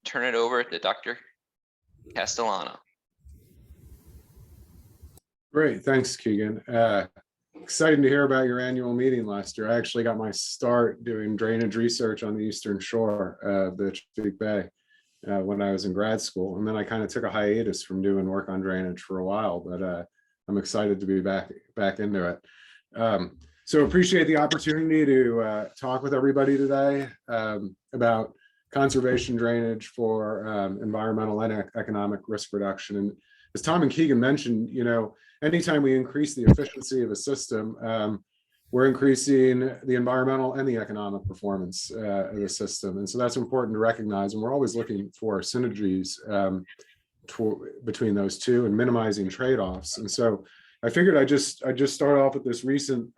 turn it over to Dr. Castellano. Great, thanks, Keegan. Excited to hear about your annual meeting last year. I actually got my start doing drainage research on the Eastern Shore of the Chesapeake Bay when I was in grad school. And then I kind of took a hiatus from doing work on drainage for a while, but I'm excited to be back into it. So appreciate the opportunity to talk with everybody today about conservation drainage for environmental and economic risk reduction. And as Tom and Keegan mentioned, you know, anytime we increase the efficiency of a system, we're increasing the environmental and the economic performance of the system. And so that's important to recognize. And we're always looking for synergies between those two and minimizing trade-offs. And so I figured I'd just start off with this recent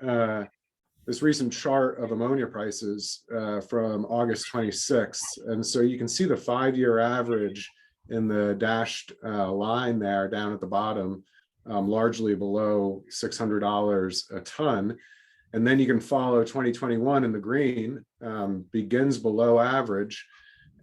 chart of ammonia prices from August 26th. And so you can see the 5-year average in the dashed line there down at the bottom, largely below $600 a ton. And then you can follow 2021 in the green, begins below average.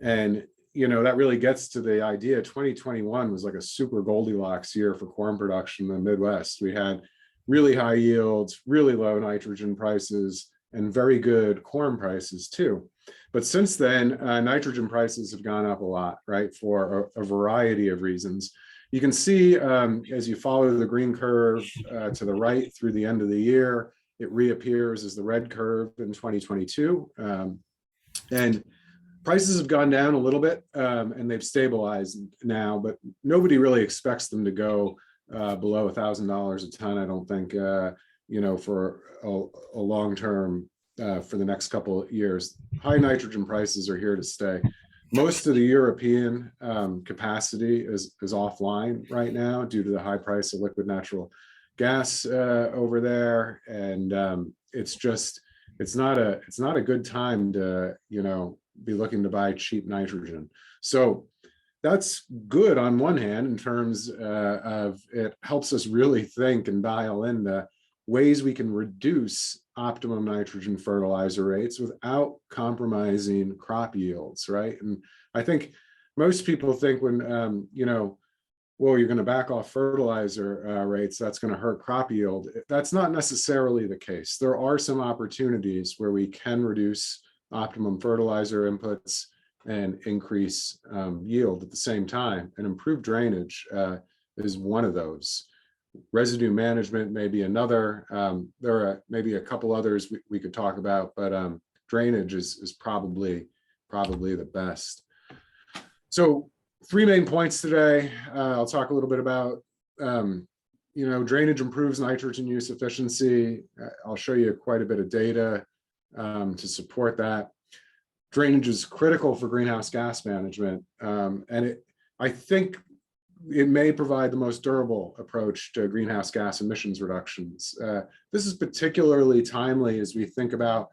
And, you know, that really gets to the idea. 2021 was like a super Goldilocks year for corn production in the Midwest. We had really high yields, really low nitrogen prices, and very good corn prices too. But since then, nitrogen prices have gone up a lot, right, for a variety of reasons. You can see as you follow the green curve to the right through the end of the year, it reappears as the red curve in 2022. And prices have gone down a little bit and they've stabilized now, but nobody really expects them to go below $1,000 a ton, I don't think, you know, for a long term for the next couple of years. High nitrogen prices are here to stay. Most of the European capacity is offline right now due to the high price of liquid natural gas over there, and it's not a good time to, you know, be looking to buy cheap nitrogen. So that's good on one hand in terms of it helps us really think and dial in the ways we can reduce optimum nitrogen fertilizer rates without compromising crop yields, right? And I think most people think when, you know, well, you're going to back off fertilizer rates, that's going to hurt crop yield. That's not necessarily the case. There are some opportunities where we can reduce optimum fertilizer inputs and increase yield at the same time, and improved drainage is one of those. Residue management may be another. There are maybe a couple others we could talk about, but drainage is probably the best. So 3 main points today. I'll talk a little bit about, you know, drainage improves nitrogen use efficiency. I'll show you quite a bit of data to support that. Drainage is critical for greenhouse gas management, and I think it may provide the most durable approach to greenhouse gas emissions reductions. This is particularly timely as we think about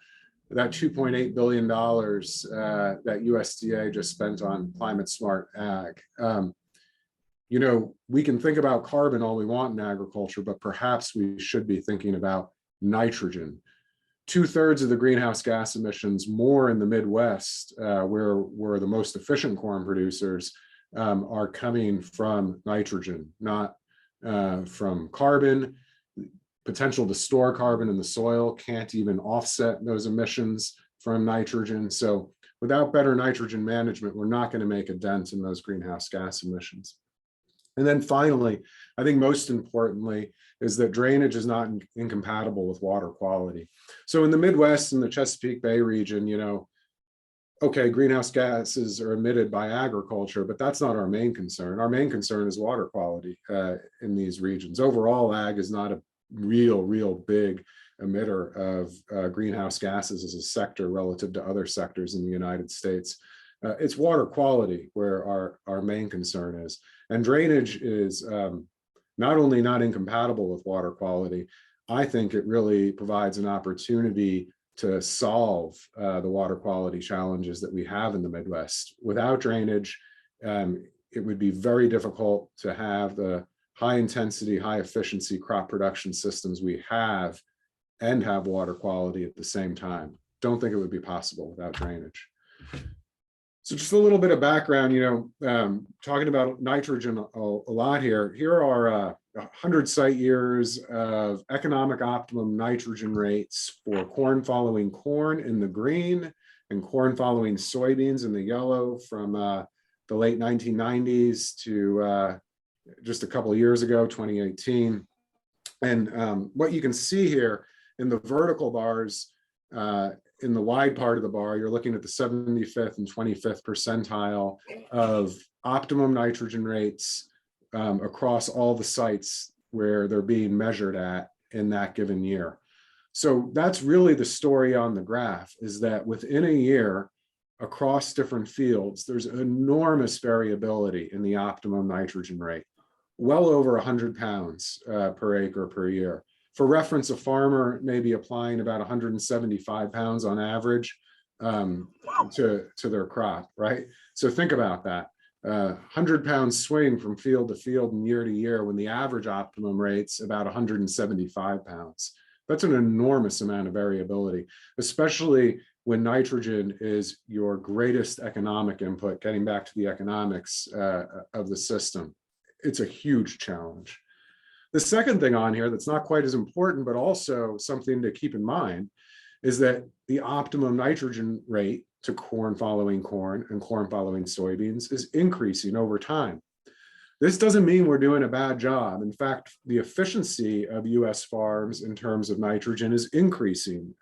that $2.8 billion that USDA just spent on climate smart ag. You know, we can think about carbon all we want in agriculture, but perhaps we should be thinking about nitrogen. 2/3 of the greenhouse gas emissions, more in the Midwest, where we're the most efficient corn producers, are coming from nitrogen, not from carbon. Potential to store carbon in the soil can't even offset those emissions from nitrogen. So without better nitrogen management, we're not going to make a dent in those greenhouse gas emissions. And then finally, I think most importantly, is that drainage is not incompatible with water quality. So in the Midwest and the Chesapeake Bay region, you know, okay, greenhouse gases are emitted by agriculture, but that's not our main concern. Our main concern is water quality in these regions. Overall, ag is not a real big emitter of greenhouse gases as a sector relative to other sectors in the United States. It's water quality where our main concern is. And drainage is not only not incompatible with water quality, I think it really provides an opportunity to solve the water quality challenges that we have in the Midwest. Without drainage, it would be very difficult to have the high intensity, high efficiency crop production systems we have and have water quality at the same time. Don't think it would be possible without drainage. So just a little bit of background, talking about nitrogen a lot here. Here are 100 site years of economic optimum nitrogen rates for corn following corn in the green and corn following soybeans in the yellow from the late 1990s to just a couple of years ago, 2018. And what you can see here in the vertical bars, in the wide part of the bar, you're looking at the 75th and 25th percentile of optimum nitrogen rates across all the sites where they're being measured at in that given year. So that's really the story on the graph, is that within a year, across different fields, there's enormous variability in the optimum nitrogen rate, well over 100 pounds per acre per year. For reference, a farmer may be applying about 175 pounds on average to their crop, right? So think about that. 100-pound swing from field to field and year to year when the average optimum rate's about 175 pounds. That's an enormous amount of variability, especially when nitrogen is your greatest economic input, getting back to the economics of the system. It's a huge challenge. The second thing on here that's not quite as important, but also something to keep in mind, is that the optimum nitrogen rate to corn following corn and corn following soybeans is increasing over time. This doesn't mean we're doing a bad job. In fact, the efficiency of US farms in terms of nitrogen is increasing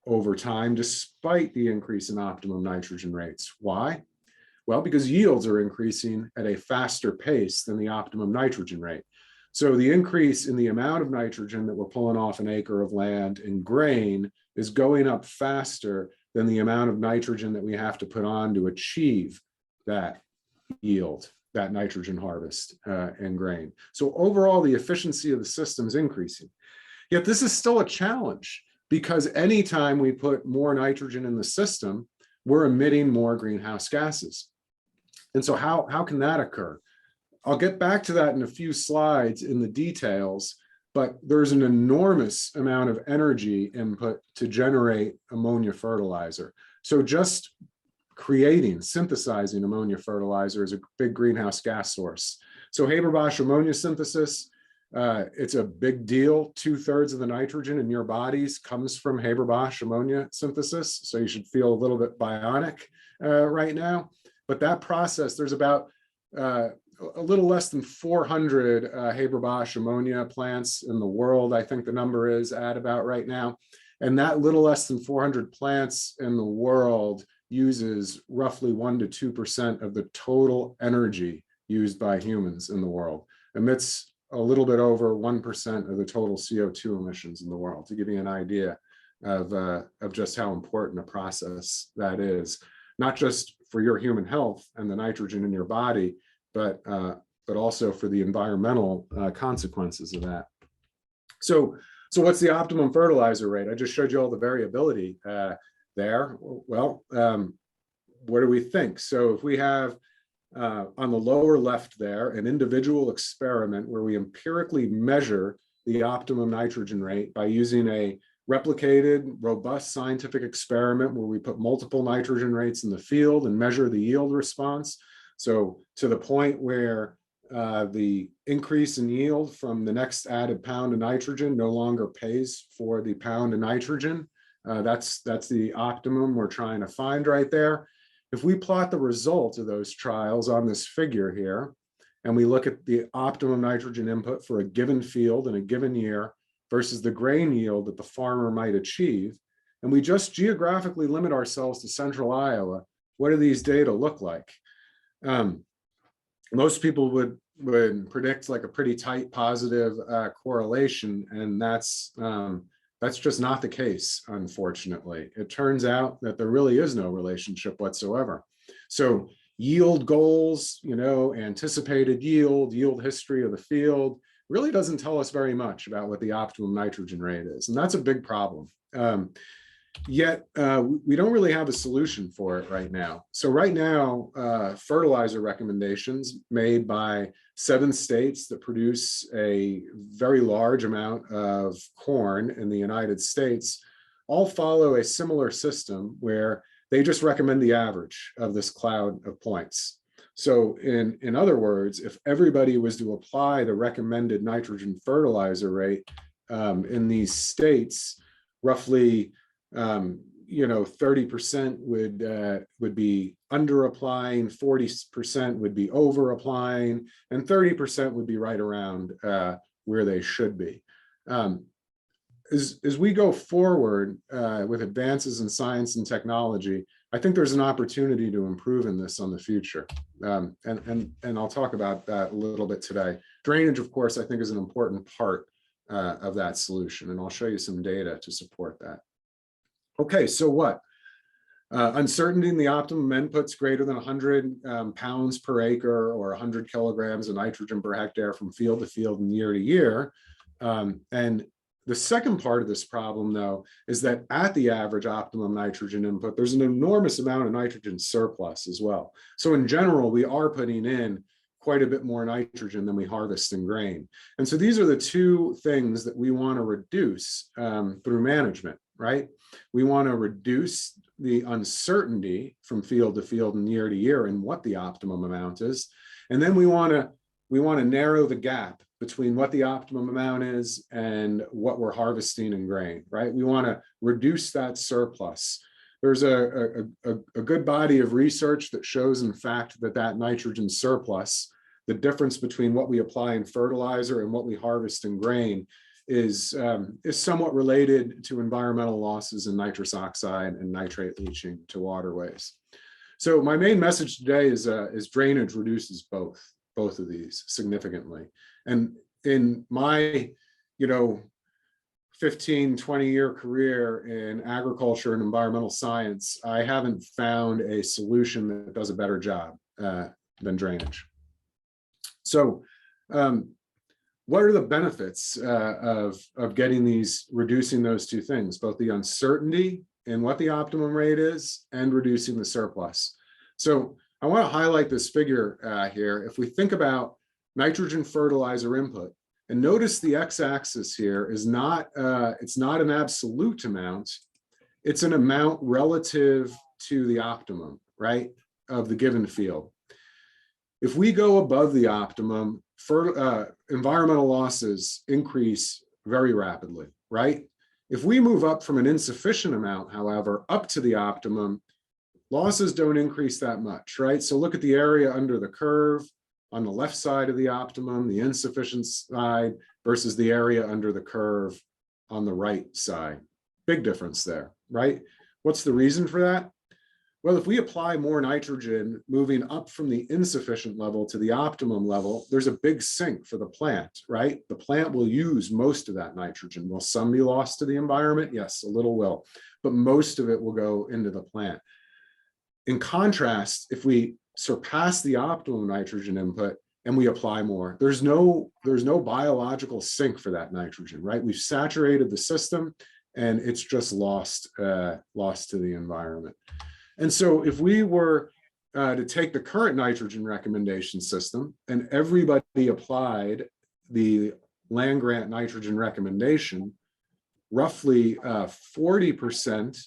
over time, despite the increase in optimum nitrogen rates. Why? Well, because yields are increasing at a faster pace than the optimum nitrogen rate. So the increase in the amount of nitrogen that we're pulling off an acre of land in grain is going up faster than the amount of nitrogen that we have to put on to achieve that yield, that nitrogen harvest in grain. So overall, the efficiency of the system is increasing. Yet this is still a challenge, because anytime we put more nitrogen in the system, we're emitting more greenhouse gases. And so how can that occur? I'll get back to that in a few slides in the details, but there's an enormous amount of energy input to generate ammonia fertilizer. So just synthesizing ammonia fertilizer is a big greenhouse gas source. So Haber-Bosch ammonia synthesis, it's a big deal. 2/3 of the nitrogen in your bodies comes from Haber-Bosch ammonia synthesis. So you should feel a little bit bionic right now. But that process, there's about a little less than 400 Haber-Bosch ammonia plants in the world. I think the number is at about right now. And that little less than 400 plants in the world uses roughly 1% to 2% of the total energy used by humans in the world. Emits a little bit over 1% of the total CO2 emissions in the world, to give you an idea of just how important a process that is, not just for your human health and the nitrogen in your body, but also for the environmental consequences of that. So what's the optimum fertilizer rate? I just showed you all the variability there. Well, what do we think? So if we have on the lower left there an individual experiment where we empirically measure the optimum nitrogen rate by using a replicated, robust scientific experiment where we put multiple nitrogen rates in the field and measure the yield response. So to the point where the increase in yield from the next added pound of nitrogen no longer pays for the pound of nitrogen. That's the optimum we're trying to find right there. If we plot the results of those trials on this figure here, and we look at the optimum nitrogen input for a given field in a given year versus the grain yield that the farmer might achieve, and we just geographically limit ourselves to central Iowa, what do these data look like? Most people would predict like a pretty tight positive correlation, and that's just not the case, unfortunately. It turns out that there really is no relationship whatsoever. So yield goals, anticipated yield history of the field really doesn't tell us very much about what the optimum nitrogen rate is, and that's a big problem. Yet we don't really have a solution for it right now. So right now, fertilizer recommendations made by 7 states that produce a very large amount of corn in the United States all follow a similar system where They just recommend the average of this cloud of points. So in other words, if everybody was to apply the recommended nitrogen fertilizer rate in these states, roughly 30% would be under applying, 40% would be over applying, and 30% would be right around where they should be. As we go forward with advances in science and technology, I think there's an opportunity to improve in this on the future. And I'll talk about that a little bit today. Drainage, of course, I think is an important part of that solution, and I'll show you some data to support that. Okay, so what? Uncertainty in the optimum inputs greater than 100 pounds per acre or 100 kilograms of nitrogen per hectare from field to field and year to year. And the second part of this problem, though, is that at the average optimum nitrogen input, there's an enormous amount of nitrogen surplus as well. So in general, we are putting in quite a bit more nitrogen than we harvest in grain. And so these are the two things that we want to reduce through management, right? We want to reduce the uncertainty from field to field and year to year in what the optimum amount is. And then we want to narrow the gap between what the optimum amount is and what we're harvesting in grain, right? We want to reduce that surplus. There's a good body of research that shows, in fact, that nitrogen surplus, the difference between what we apply in fertilizer and what we harvest in grain, is somewhat related to environmental losses in nitrous oxide and nitrate leaching to waterways. So my main message today is drainage reduces both of these significantly. And in my 15, 20-year career in agriculture and environmental science, I haven't found a solution that does a better job than drainage. So what are the benefits of reducing those two things, both the uncertainty in what the optimum rate is and reducing the surplus? So I want to highlight this figure here. If we think about nitrogen fertilizer input, and notice the x-axis here is not, it's not an absolute amount, it's an amount relative to the optimum, right, of the given field. If we go above the optimum, environmental losses increase very rapidly, right? If we move up from an insufficient amount, however, up to the optimum, losses don't increase that much, right? So look at the area under the curve on the left side of the optimum, the insufficient side, versus the area under the curve on the right side. Big difference there, right? What's the reason for that? Well, if we apply more nitrogen moving up from the insufficient level to the optimum level, there's a big sink for the plant, right? The plant will use most of that nitrogen. Will some be lost to the environment? Yes, a little will, but most of it will go into the plant. In contrast, if we surpass the optimum nitrogen input and we apply more, there's no biological sink for that nitrogen, right? We've saturated the system and it's just lost to the environment. And so if we were to take the current nitrogen recommendation system and everybody applied the land grant nitrogen recommendation, roughly 40%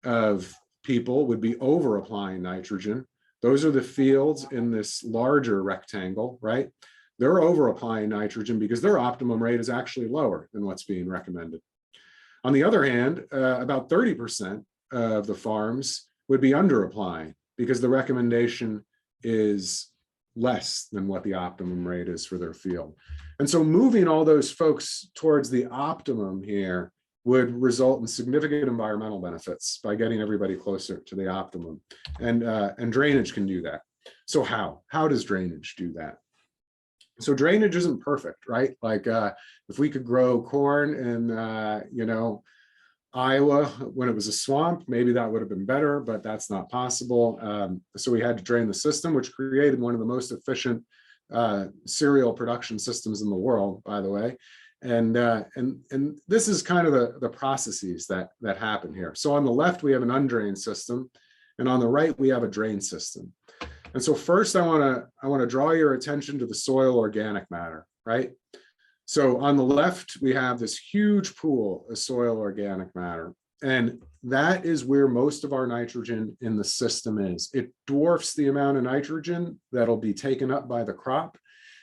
of people would be over applying nitrogen. Those are the fields in this larger rectangle, right? They're over applying nitrogen because their optimum rate is actually lower than what's being recommended. On the other hand, about 30% of the farms would be under applying because the recommendation is less than what the optimum rate is for their field. And so moving all those folks towards the optimum here would result in significant environmental benefits by getting everybody closer to the optimum. And drainage can do that. So how does drainage do that? So drainage isn't perfect, right? Like if we could grow corn in Iowa when it was a swamp, maybe that would have been better, but that's not possible. So we had to drain the system, which created one of the most efficient cereal production systems in the world, by the way. And this is kind of the processes that happen here. So on the left, we have an undrained system, and on the right, we have a drain system. And so first, I want to draw your attention to the soil organic matter, right? So on the left, we have this huge pool of soil organic matter. And that is where most of our nitrogen in the system is. It dwarfs the amount of nitrogen that'll be taken up by the crop.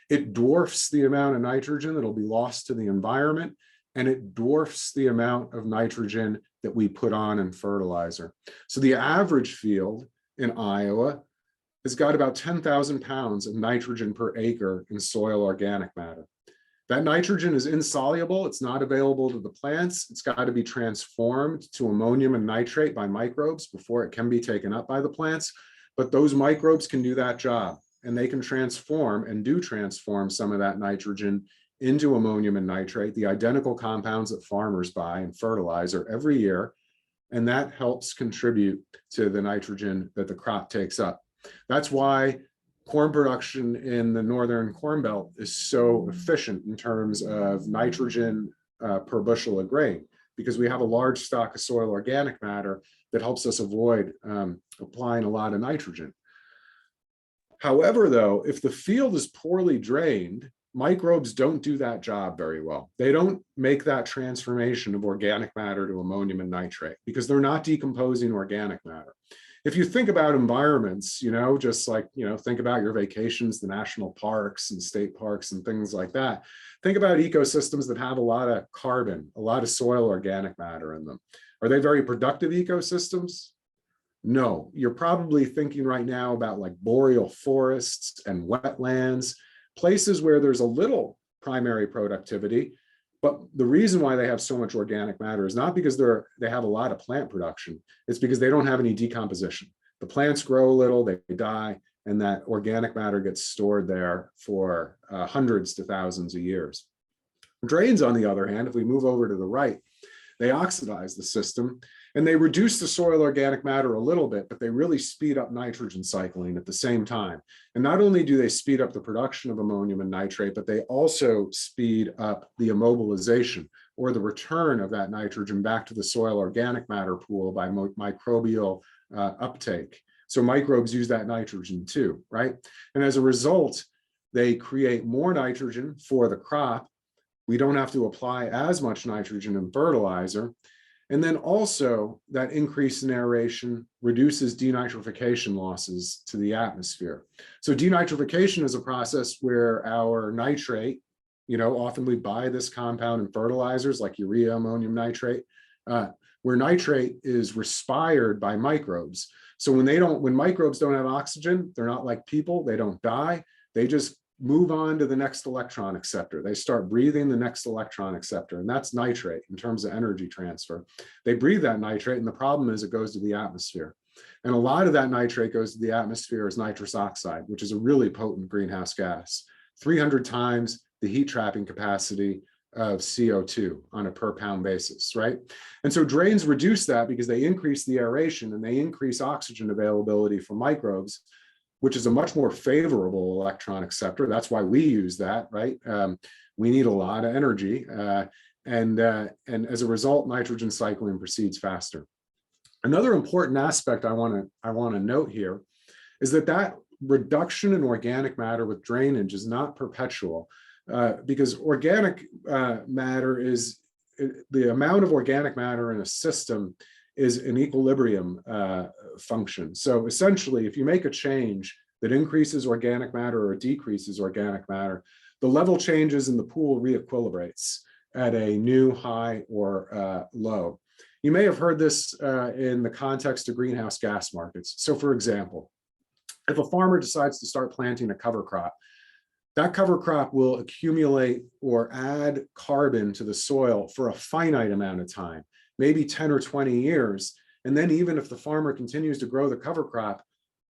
It dwarfs the amount of nitrogen that'll be lost to the environment. And it dwarfs the amount of nitrogen that we put on in fertilizer. So the average field in Iowa has got about 10,000 pounds of nitrogen per acre in soil organic matter. That nitrogen is insoluble. It's not available to the plants. It's got to be transformed to ammonium and nitrate by microbes before it can be taken up by the plants. But those microbes can do that job, and they can transform and do transform some of that nitrogen into ammonium and nitrate, the identical compounds that farmers buy in fertilizer every year. And that helps contribute to the nitrogen that the crop takes up. That's why corn production in the northern corn belt is so efficient in terms of nitrogen per bushel of grain, because we have a large stock of soil organic matter that helps us avoid applying a lot of nitrogen. However, though, if the field is poorly drained, microbes don't do that job very well. They don't make that transformation of organic matter to ammonium and nitrate because they're not decomposing organic matter. If you think about environments, just like, think about your vacations, the national parks and state parks and things like that. Think about ecosystems that have a lot of carbon, a lot of soil organic matter in them. Are they very productive ecosystems? No. You're probably thinking right now about like boreal forests and wetlands, places where there's a little primary productivity. But the reason why they have so much organic matter is not because they have a lot of plant production. It's because they don't have any decomposition. The plants grow a little, they die, and that organic matter gets stored there for hundreds to thousands of years. Drains, on the other hand, if we move over to the right, they oxidize the system and they reduce the soil organic matter a little bit, but they really speed up nitrogen cycling at the same time. And not only do they speed up the production of ammonium and nitrate, but they also speed up the immobilization or the return of that nitrogen back to the soil organic matter pool by microbial uptake. So microbes use that nitrogen too, right? And as a result, they create more nitrogen for the crop. We don't have to apply as much nitrogen in fertilizer. And then also that increase in aeration reduces denitrification losses to the atmosphere. So denitrification is a process where our nitrate, often we buy this compound in fertilizers like urea, ammonium nitrate, where nitrate is respired by microbes. So when microbes don't have oxygen, they're not like people, they don't die, they just move on to the next electron acceptor. They start breathing the next electron acceptor, and that's nitrate in terms of energy transfer. They breathe that nitrate, and the problem is it goes to the atmosphere. And a lot of that nitrate goes to the atmosphere as nitrous oxide, which is a really potent greenhouse gas, 300 times the heat trapping capacity of CO2 on a per pound basis, right? And so drains reduce that because they increase the aeration and they increase oxygen availability for microbes, which is a much more favorable electron acceptor. That's why we use that, right? We need a lot of energy. And as a result, nitrogen cycling proceeds faster. Another important aspect I want to note here is that reduction in organic matter with drainage is not perpetual, because organic matter is, the amount of organic matter in a system is an equilibrium function. So essentially, if you make a change that increases organic matter or decreases organic matter, the level changes in the pool re-equilibrates at a new high or low. You may have heard this in the context of greenhouse gas markets. So for example, if a farmer decides to start planting a cover crop, that cover crop will accumulate or add carbon to the soil for a finite amount of time, maybe 10 or 20 years. And then even if the farmer continues to grow the cover crop,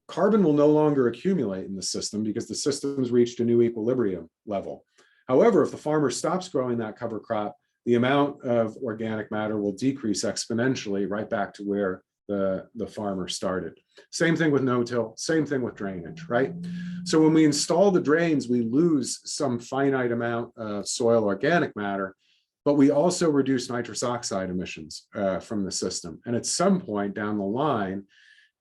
carbon will no longer accumulate in the system because the system's reached a new equilibrium level. However, if the farmer stops growing that cover crop, the amount of organic matter will decrease exponentially right back to where the farmer started. Same thing with no-till, same thing with drainage, right? So when we install the drains, we lose some finite amount of soil organic matter, but we also reduce nitrous oxide emissions from the system. And at some point down the line,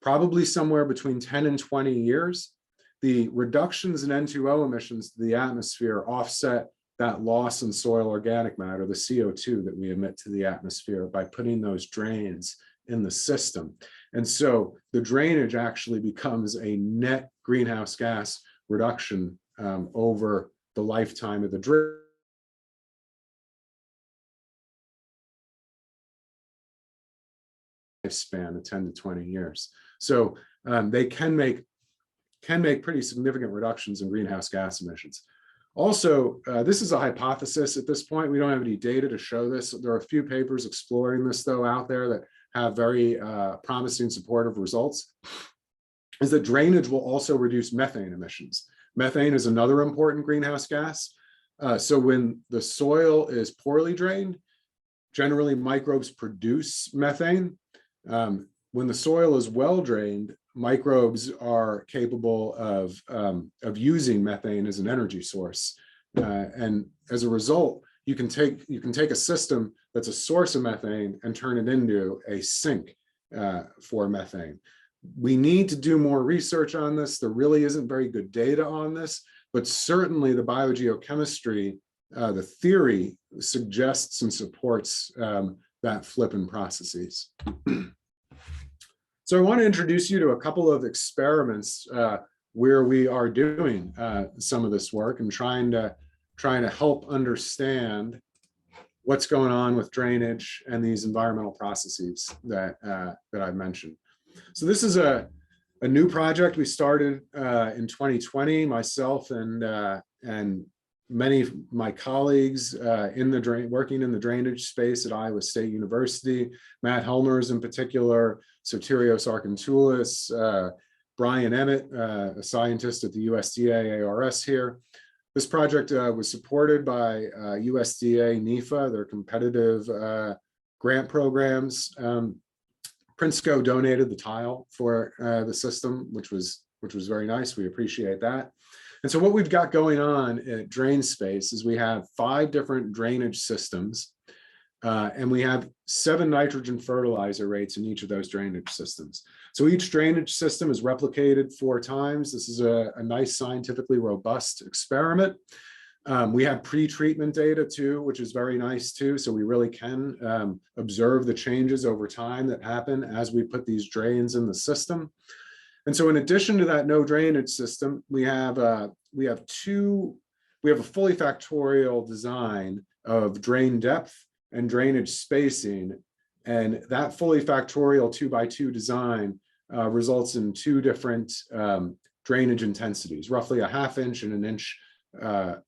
probably somewhere between 10 and 20 years, the reductions in N2O emissions to the atmosphere offset that loss in soil organic matter, the CO2 that we emit to the atmosphere, by putting those drains in the system. And so the drainage actually becomes a net greenhouse gas reduction over the lifetime of the drip lifespan of 10 to 20 years. So they can make pretty significant reductions in greenhouse gas emissions. Also, this is a hypothesis at this point. We don't have any data to show this. There are a few papers exploring this, though, out there that have very promising supportive results, is that drainage will also reduce methane emissions. Methane is another important greenhouse gas. So when the soil is poorly drained, generally microbes produce methane. When the soil is well drained, microbes are capable of using methane as an energy source. And as a result, you can take a system that's a source of methane and turn it into a sink for methane. We need to do more research on this. There really isn't very good data on this, but certainly the biogeochemistry, the theory suggests and supports that flip in processes. So I want to introduce you to a couple of experiments where we are doing some of this work and trying to help understand what's going on with drainage and these environmental processes that I've mentioned. So this is a new project we started in 2020, myself and many of my colleagues working in the drainage space at Iowa State University, Matt Helmers in particular, Sotirios Archantoulis, Brian Emmett, a scientist at the USDA ARS here. This project was supported by USDA NEFA, their competitive grant programs. Prinsco donated the tile for the system, which was very nice. We appreciate that. And so what we've got going on at Drain Space is we have 5 different drainage systems, and we have 7 nitrogen fertilizer rates in each of those drainage systems. So each drainage system is replicated 4 times. This is a nice scientifically robust experiment. We have pre-treatment data too, which is very nice too. So we really can observe the changes over time that happen as we put these drains in the system. And so in addition to that no drainage system, we have a fully factorial design of drain depth and drainage spacing. And that fully factorial 2x2 design results in 2 different drainage intensities, roughly a ½ inch and 1 inch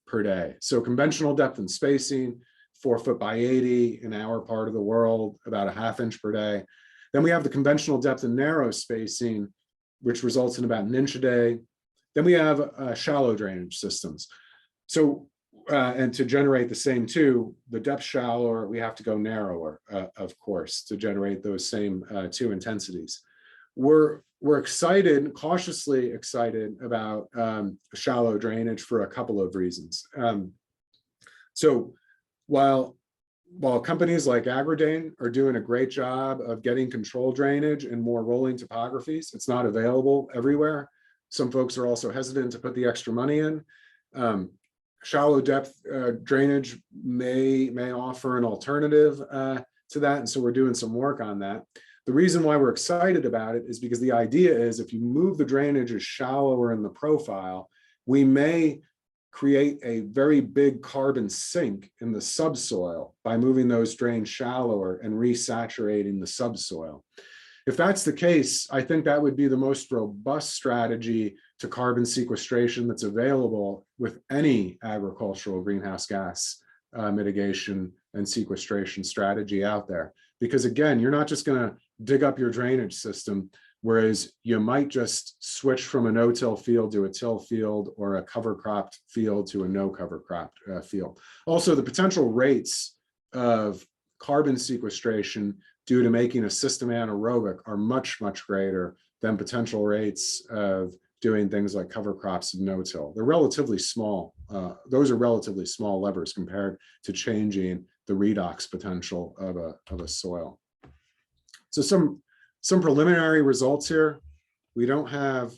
per day. So conventional depth and spacing, 4 foot by 80 in our part of the world, about a ½ inch per day. Then we have the conventional depth and narrow spacing, which results in about 1 inch a day. Then we have shallow drainage systems. So, and to generate the same 2, the depth shallower, we have to go narrower, of course, to generate those same 2 intensities. We're excited, cautiously excited about shallow drainage for a couple of reasons. So while companies like Agronomic are doing a great job of getting control drainage and more rolling topographies, it's not available everywhere. Some folks are also hesitant to put the extra money in. Shallow depth drainage may offer an alternative to that, and so we're doing some work on that. The reason why we're excited about it is because the idea is if you move the drainage as shallower in the profile, we may create a very big carbon sink in the subsoil by moving those drains shallower and resaturating the subsoil. If that's the case, I think that would be the most robust strategy to carbon sequestration that's available with any agricultural greenhouse gas mitigation and sequestration strategy out there. Because again, you're not just going to dig up your drainage system, whereas you might just switch from a no-till field to a till field or a cover-cropped field to a no cover-cropped field. Also, the potential rates of carbon sequestration due to making a system anaerobic are much, much greater than potential rates of doing things like cover crops and no-till. They're relatively small. Those are relatively small levers compared to changing the redox potential of a soil. So some preliminary results here. We don't have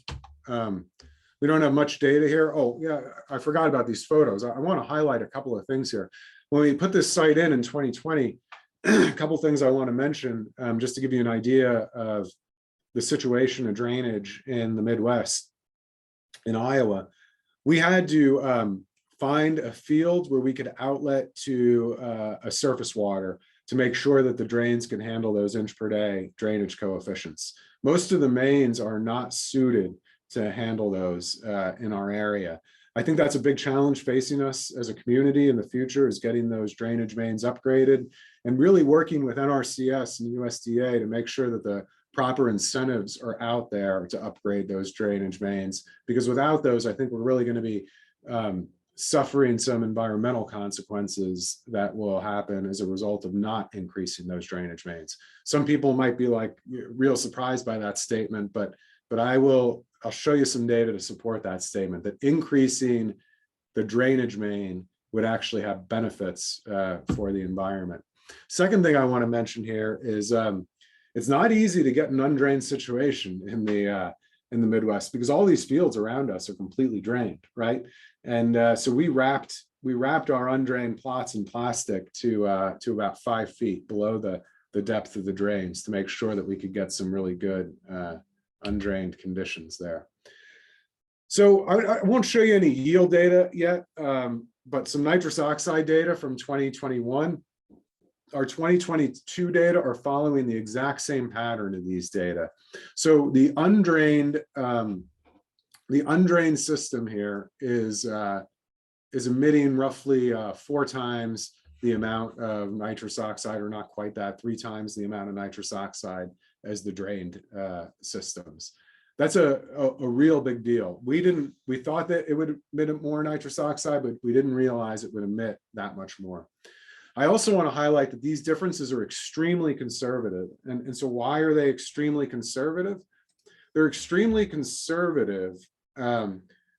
we don't have much data here. Oh yeah, I forgot about these photos. I want to highlight a couple of things here. When we put this site in 2020, a couple of things I want to mention, just to give you an idea of the situation of drainage in the Midwest. In Iowa, we had to find a field where we could outlet to a surface water to make sure that the drains can handle those inch per day drainage coefficients. Most of the mains are not suited to handle those in our area. I think that's a big challenge facing us as a community in the future, is getting those drainage mains upgraded and really working with NRCS and USDA to make sure that the proper incentives are out there to upgrade those drainage mains, because without those, I think we're really going to be suffering some environmental consequences that will happen as a result of not increasing those drainage mains. Some people might be like real surprised by that statement, but I'll show you some data to support that statement, that increasing the drainage main would actually have benefits for the environment. Second thing I want to mention here is it's not easy to get an undrained situation in the Midwest, because all these fields around us are completely drained, right? And so we wrapped our undrained plots in plastic to about 5 feet below the depth of the drains to make sure that we could get some really good undrained conditions there. So I won't show you any yield data yet, but some nitrous oxide data from 2021. Our 2022 data are following the exact same pattern of these data. So the undrained system here is emitting roughly 4 times the amount of nitrous oxide, or not quite that, 3 times the amount of nitrous oxide as the drained systems. That's a real big deal. We thought that it would emit more nitrous oxide, but we didn't realize it would emit that much more. I also want to highlight that these differences are extremely conservative. And so why are they extremely conservative? They're extremely conservative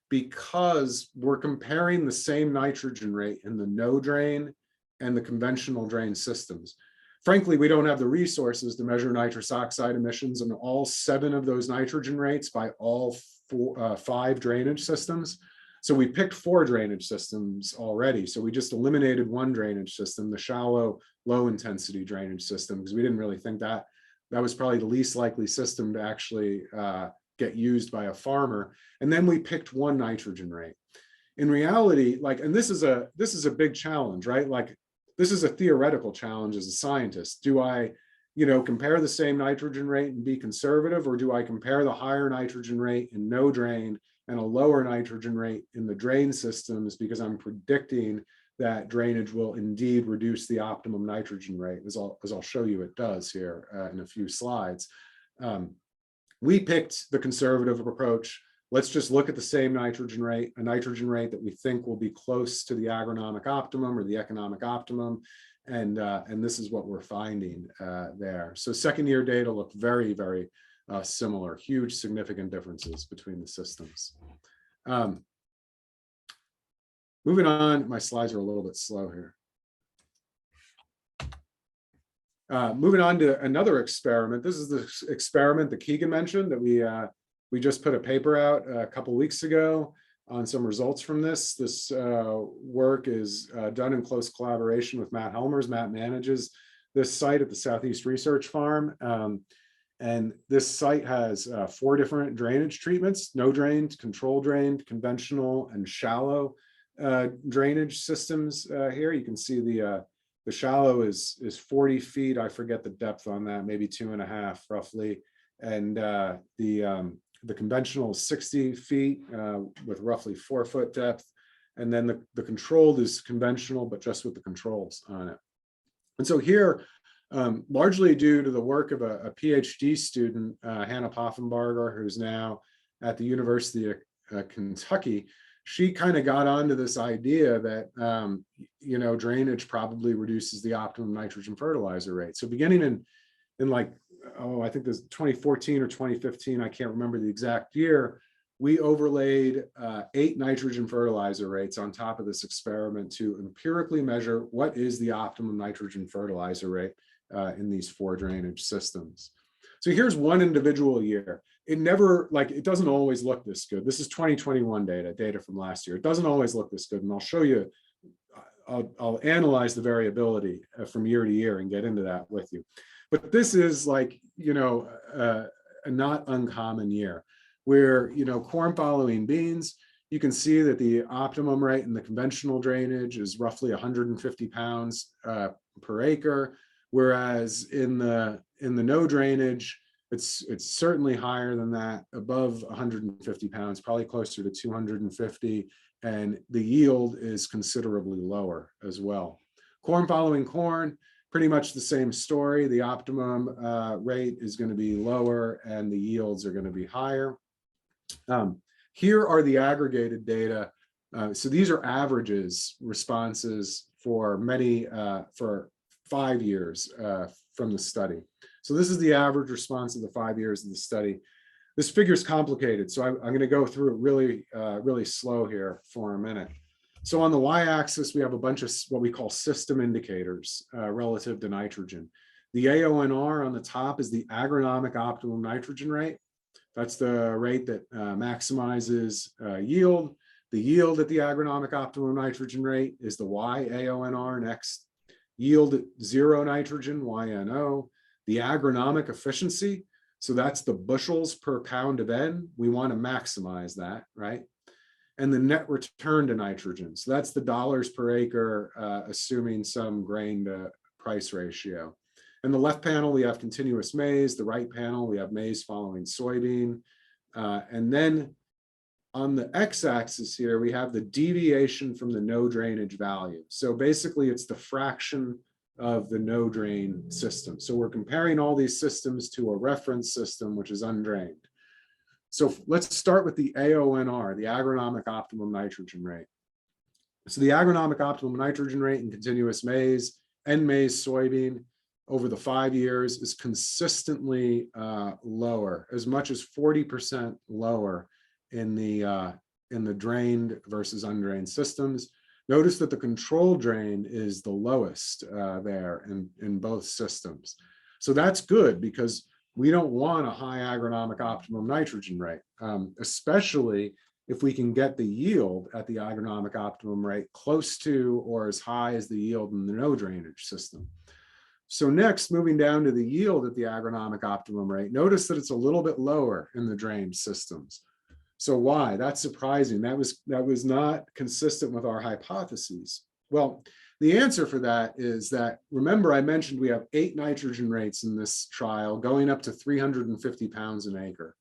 because we're comparing the same nitrogen rate in the no drain and the conventional drain systems. Frankly, we don't have the resources to measure nitrous oxide emissions in all 7 of those nitrogen rates by all 5 drainage systems. So we picked 4 drainage systems already. So we just eliminated 1 drainage system, the shallow, low intensity drainage system, because we didn't really think that was probably the least likely system to actually get used by a farmer. And then we picked 1 nitrogen rate. In reality, and this is a big challenge, right? Like, this is a theoretical challenge as a scientist. Do I, compare the same nitrogen rate and be conservative, or do I compare the higher nitrogen rate in no drain and a lower nitrogen rate in the drain systems, because I'm predicting that drainage will indeed reduce the optimum nitrogen rate, as I'll show you it does here in a few slides. We picked the conservative approach. Let's just look at the same nitrogen rate, a nitrogen rate that we think will be close to the agronomic optimum or the economic optimum. And this is what we're finding there. So second year data look very, very similar, huge significant differences between the systems. Moving on, my slides are a little bit slow here. Moving on to another experiment. This is the experiment that Keegan mentioned that we just put a paper out a couple weeks ago on some results from this. This work is done in close collaboration with Matt Helmers. Matt manages this site at the Southeast Research Farm. And this site has 4 different drainage treatments: no drained, control drained, conventional, and shallow drainage systems here. You can see the shallow is 40 feet. I forget the depth on that, maybe 2.5 roughly. And the conventional is 60 feet with roughly 4-foot depth. And then the controlled is conventional, but just with the controls on it. And so here, largely due to the work of a PhD student, Hannah Poffenbarger, who's now at the University of Kentucky, she kind of got onto this idea that, drainage probably reduces the optimum nitrogen fertilizer rate. So beginning in like, I think this 2014 or 2015, I can't remember the exact year, we overlaid 8 nitrogen fertilizer rates on top of this experiment to empirically measure what is the optimum nitrogen fertilizer rate in these 4 drainage systems. So here's one individual year. it never, like, it doesn't always look this good. This is 2021 data from last year. It doesn't always look this good. And I'll show you, I'll analyze the variability from year to year and get into that with you. But this is like, a not uncommon year where, corn following beans, you can see that the optimum rate in the conventional drainage is roughly 150 pounds per acre, whereas in the no drainage, it's certainly higher than that, above 150 pounds, probably closer to 250, and the yield is considerably lower as well. Corn following corn, pretty much the same story. The optimum rate is going to be lower and the yields are going to be higher. Here are the aggregated data. So these are averages, responses for for 5 years from the study. So this is the average response of the 5 years of the study. This figure is complicated, so I'm going to go through it really slow here for a minute. So on the y-axis, we have a bunch of what we call system indicators relative to nitrogen. The AONR on the top is the agronomic optimum nitrogen rate. That's the rate that maximizes yield. The yield at the agronomic optimum nitrogen rate is the YAONR next. Yield at 0 nitrogen, YNO. The agronomic efficiency, so that's the bushels per pound of N. We want to maximize that, right? And the net return to nitrogen. So that's the dollars per acre, assuming some grain to price ratio. In the left panel, we have continuous maize. The right panel, we have maize following soybean. And then on the x-axis here, we have the deviation from the no drainage value. So basically, it's the fraction of the no drain system. So we're comparing all these systems to a reference system, which is undrained. So let's start with the AONR, the agronomic optimum nitrogen rate. So the agronomic optimum nitrogen rate in continuous maize and maize soybean over the 5 years is consistently lower, as much as 40% lower in the drained versus undrained systems. Notice that the control drain is the lowest there in both systems. So that's good because we don't want a high agronomic optimum nitrogen rate, especially if we can get the yield at the agronomic optimum rate close to or as high as the yield in the no drainage system. So next, moving down to the yield at the agronomic optimum rate, notice that it's a little bit lower in the drained systems. So why? That's surprising. That was not consistent with our hypotheses. Well, the answer for that is that, remember I mentioned we have 8 nitrogen rates in this trial going up to 350 pounds an acre.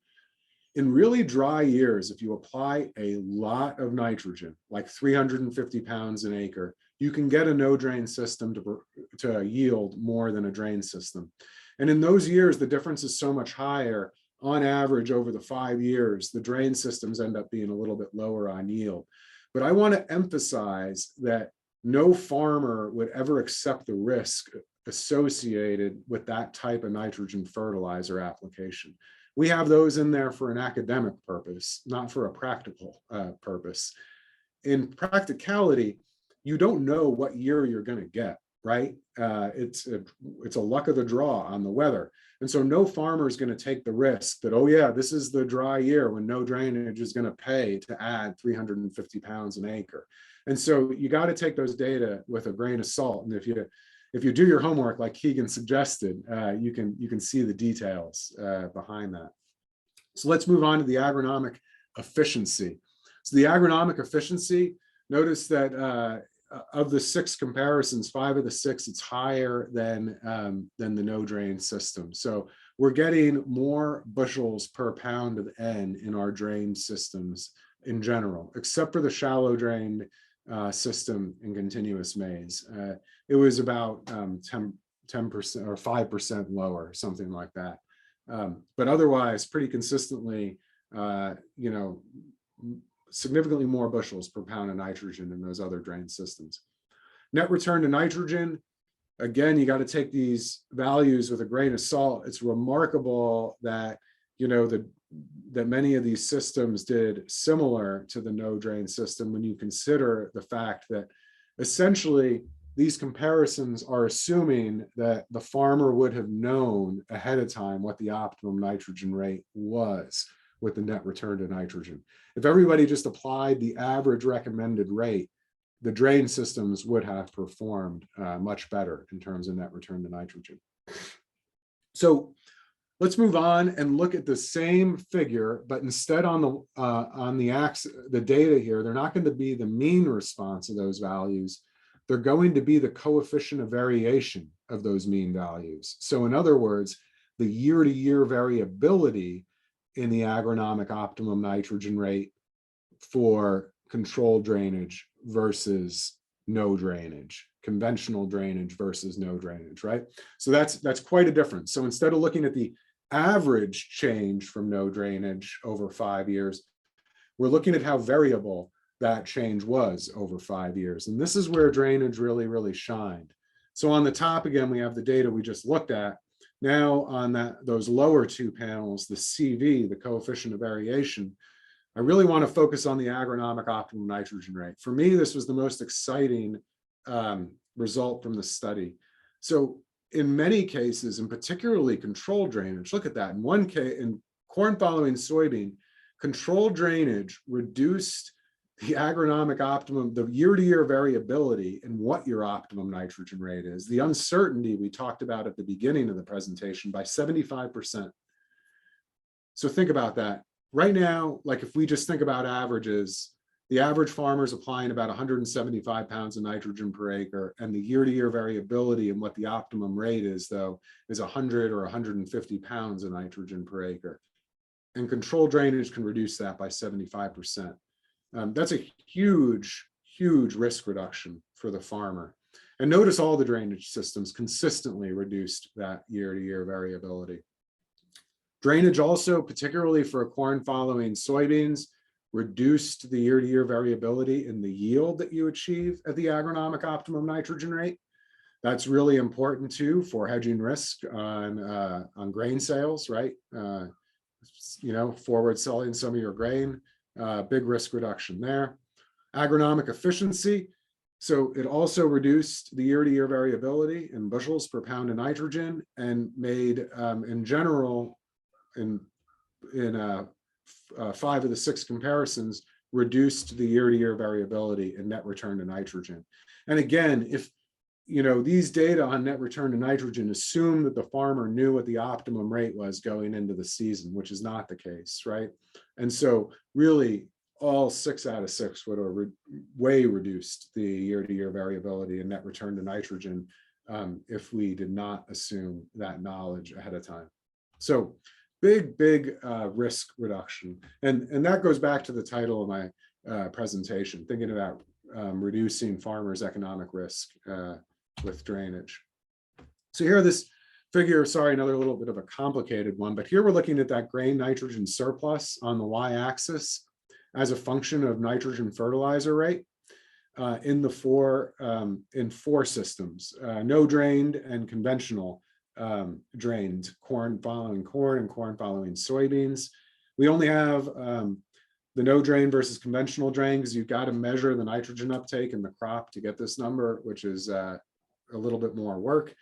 In really dry years, if you apply a lot of nitrogen, like 350 pounds an acre, you can get a no drain system to yield more than a drain system. And in those years, the difference is so much higher. On average, over the 5 years, the drain systems end up being a little bit lower on yield. But I want to emphasize that no farmer would ever accept the risk associated with that type of nitrogen fertilizer application. We have those in there for an academic purpose, not for a practical purpose. In practicality, you don't know what year you're going to get, right? It's a luck of the draw on the weather. And so no farmer is going to take the risk that, oh yeah, this is the dry year when no drainage is going to pay to add 350 pounds an acre. And so you got to take those data with a grain of salt. And if you do your homework, like Keegan suggested, you can see the details behind that. So let's move on to the agronomic efficiency. So the agronomic efficiency, notice that of the 6 comparisons, 5 of the 6, it's higher than the no drain system. So we're getting more bushels per pound of N in our drain systems in general, except for the shallow drain system in continuous maize. It was about 10% or 5% lower, something like that. But otherwise, pretty consistently, significantly more bushels per pound of nitrogen in those other drain systems. Net return to nitrogen, again, you got to take these values with a grain of salt. It's remarkable that, that many of these systems did similar to the no drain system when you consider the fact that essentially these comparisons are assuming that the farmer would have known ahead of time what the optimum nitrogen rate was with the net return to nitrogen. If everybody just applied the average recommended rate, the drain systems would have performed much better in terms of net return to nitrogen. So let's move on and look at the same figure, but instead on the data here, they're not going to be the mean response of those values. They're going to be the coefficient of variation of those mean values. So in other words, the year-to-year variability in the agronomic optimum nitrogen rate for controlled drainage versus no drainage, conventional drainage versus no drainage, right? So that's quite a difference. So instead of looking at the average change from no drainage over 5 years, we're looking at how variable that change was over 5 years. And this is where drainage really, really shined. So on the top, again, we have the data we just looked at. Now on those lower two panels, the CV, the coefficient of variation, I really want to focus on the agronomic optimum nitrogen rate. For me, this was the most exciting result from the study. So in many cases, and particularly controlled drainage, look at that. In one case, in corn following soybean, controlled drainage reduced the agronomic optimum, the year-to-year variability in what your optimum nitrogen rate is, the uncertainty we talked about at the beginning of the presentation, by 75%. So think about that. Right now, like if we just think about averages, the average farmer is applying about 175 pounds of nitrogen per acre, and the year-to-year variability in what the optimum rate is, though, is 100 or 150 pounds of nitrogen per acre. And controlled drainage can reduce that by 75%. That's a huge, huge risk reduction for the farmer. And notice all the drainage systems consistently reduced that year-to-year variability. Drainage also, particularly for corn following soybeans, reduced the year-to-year variability in the yield that you achieve at the agronomic optimum nitrogen rate. That's really important too for hedging risk on grain sales, right? Forward selling some of your grain, big risk reduction there. Agronomic efficiency. So it also reduced the year-to-year variability in bushels per pound of nitrogen, and made, in general, in 5 of the 6 comparisons, reduced the year-to-year variability in net return to nitrogen. And again, if these data on net return to nitrogen assume that the farmer knew what the optimum rate was going into the season, which is not the case, right? And so really all 6 out of 6 would have way reduced the year-to-year variability in net return to nitrogen if we did not assume that knowledge ahead of time. So big risk reduction. And that goes back to the title of my presentation, thinking about reducing farmers' economic risk with drainage. So here, this figure, sorry, another little bit of a complicated one, but here we're looking at that grain nitrogen surplus on the y-axis as a function of nitrogen fertilizer rate in 4 systems, no drained and conventional drained, corn following corn and corn following soybeans. We only have the no drain versus conventional drain because you've got to measure the nitrogen uptake in the crop to get this number, which is a little bit more work.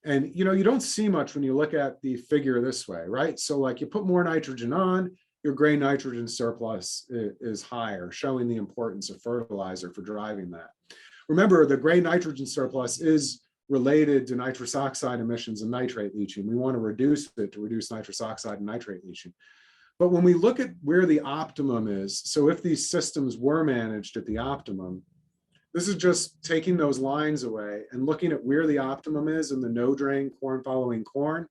And you don't see much when you look at the figure this way, right? So like you put more nitrogen on, your grain nitrogen surplus is higher, showing the importance of fertilizer for driving that. Remember, the grain nitrogen surplus is related to nitrous oxide emissions and nitrate leaching. We want to reduce it to reduce nitrous oxide and nitrate leaching. But when we look at where the optimum is, so if these systems were managed at the optimum, this is just taking those lines away and looking at where the optimum is in the no drain corn following corn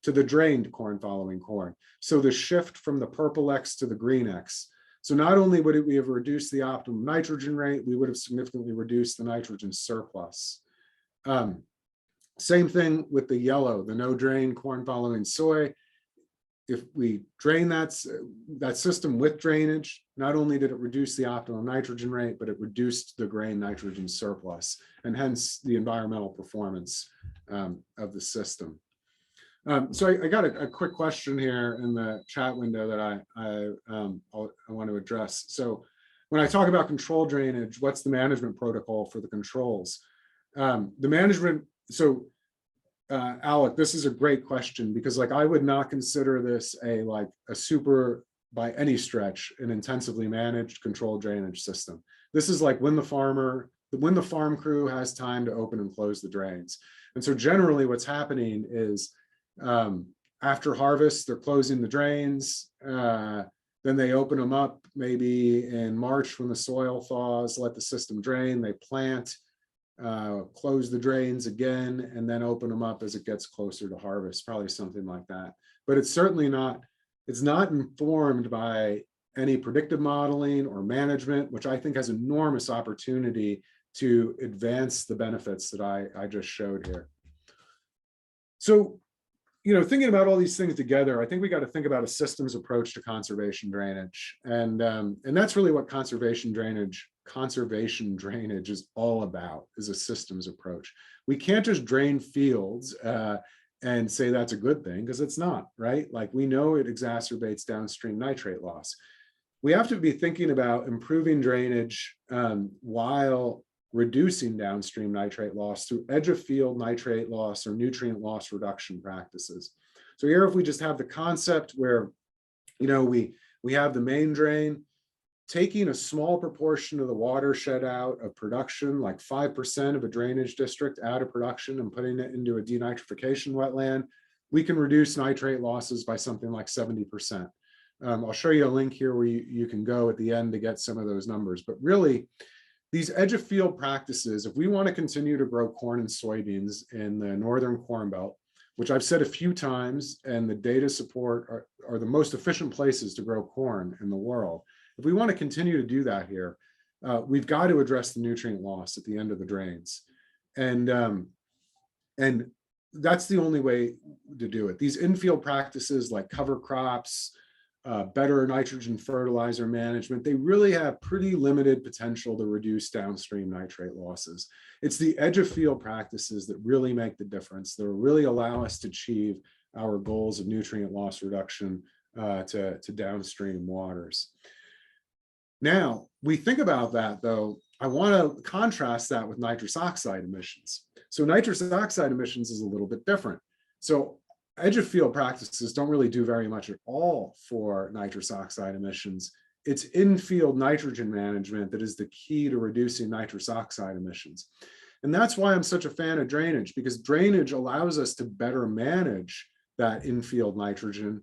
to the drained corn following corn. So the shift from the purple X to the green X. So not only would we have reduced the optimum nitrogen rate, we would have significantly reduced the nitrogen surplus. Same thing with the yellow, the no drain corn following soy. If we drain that system with drainage, not only did it reduce the optimum nitrogen rate, but it reduced the grain nitrogen surplus, and hence the environmental performance of the system. So I got a quick question here in the chat window that I want to address. So when I talk about control drainage, what's the management protocol for the controls? The management, so Alec, this is a great question, because like I would not consider this a super, by any stretch, an intensively managed controlled drainage system. This is like when the farm crew has time to open and close the drains. And so generally what's happening is after harvest, they're closing the drains. Then they open them up maybe in March when the soil thaws, let the system drain, they plant, close the drains again, and then open them up as it gets closer to harvest, probably something like that. But it's certainly not, it's not informed by any predictive modeling or management, which I think has enormous opportunity to advance the benefits that I just showed here. So, you know, thinking about all these things together, I think we got to think about a systems approach to conservation drainage. And that's really what conservation drainage is all about, is a systems approach. We can't just drain fields and say that's a good thing, because it's not, right? Like, we know it exacerbates downstream nitrate loss. We have to be thinking about improving drainage while reducing downstream nitrate loss through edge of field nitrate loss or nutrient loss reduction practices. So here, if we just have the concept where, you know, we have the main drain, taking a small proportion of the watershed out of production, like 5% of a drainage district out of production, and putting it into a denitrification wetland, we can reduce nitrate losses by something like 70%. I'll show you a link here where you can go at the end to get some of those numbers. But really, these edge of field practices, if we want to continue to grow corn and soybeans in the Northern Corn Belt, which I've said a few times, and the data support are the most efficient places to grow corn in the world. If we want to continue to do that here, we've got to address the nutrient loss at the end of the drains. And that's the only way to do it. These infield practices like cover crops, better nitrogen fertilizer management, they really have pretty limited potential to reduce downstream nitrate losses. It's the edge of field practices that really make the difference, that will really allow us to achieve our goals of nutrient loss reduction to downstream waters. Now, we think about that though, I want to contrast that with nitrous oxide emissions. So nitrous oxide emissions is a little bit different. So edge of field practices don't really do very much at all for nitrous oxide emissions. It's in-field nitrogen management that is the key to reducing nitrous oxide emissions. And that's why I'm such a fan of drainage, because drainage allows us to better manage that in-field nitrogen,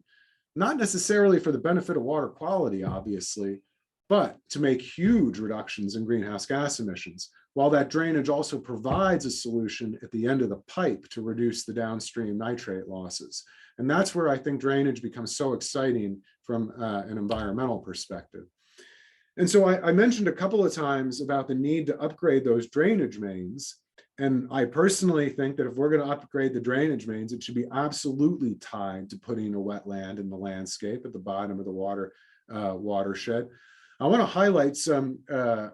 not necessarily for the benefit of water quality, obviously, but to make huge reductions in greenhouse gas emissions, while that drainage also provides a solution at the end of the pipe to reduce the downstream nitrate losses. And that's where I think drainage becomes so exciting from an environmental perspective. And so I mentioned a couple of times about the need to upgrade those drainage mains. And I personally think that if we're going to upgrade the drainage mains, it should be absolutely tied to putting a wetland in the landscape at the bottom of the watershed. I want to highlight some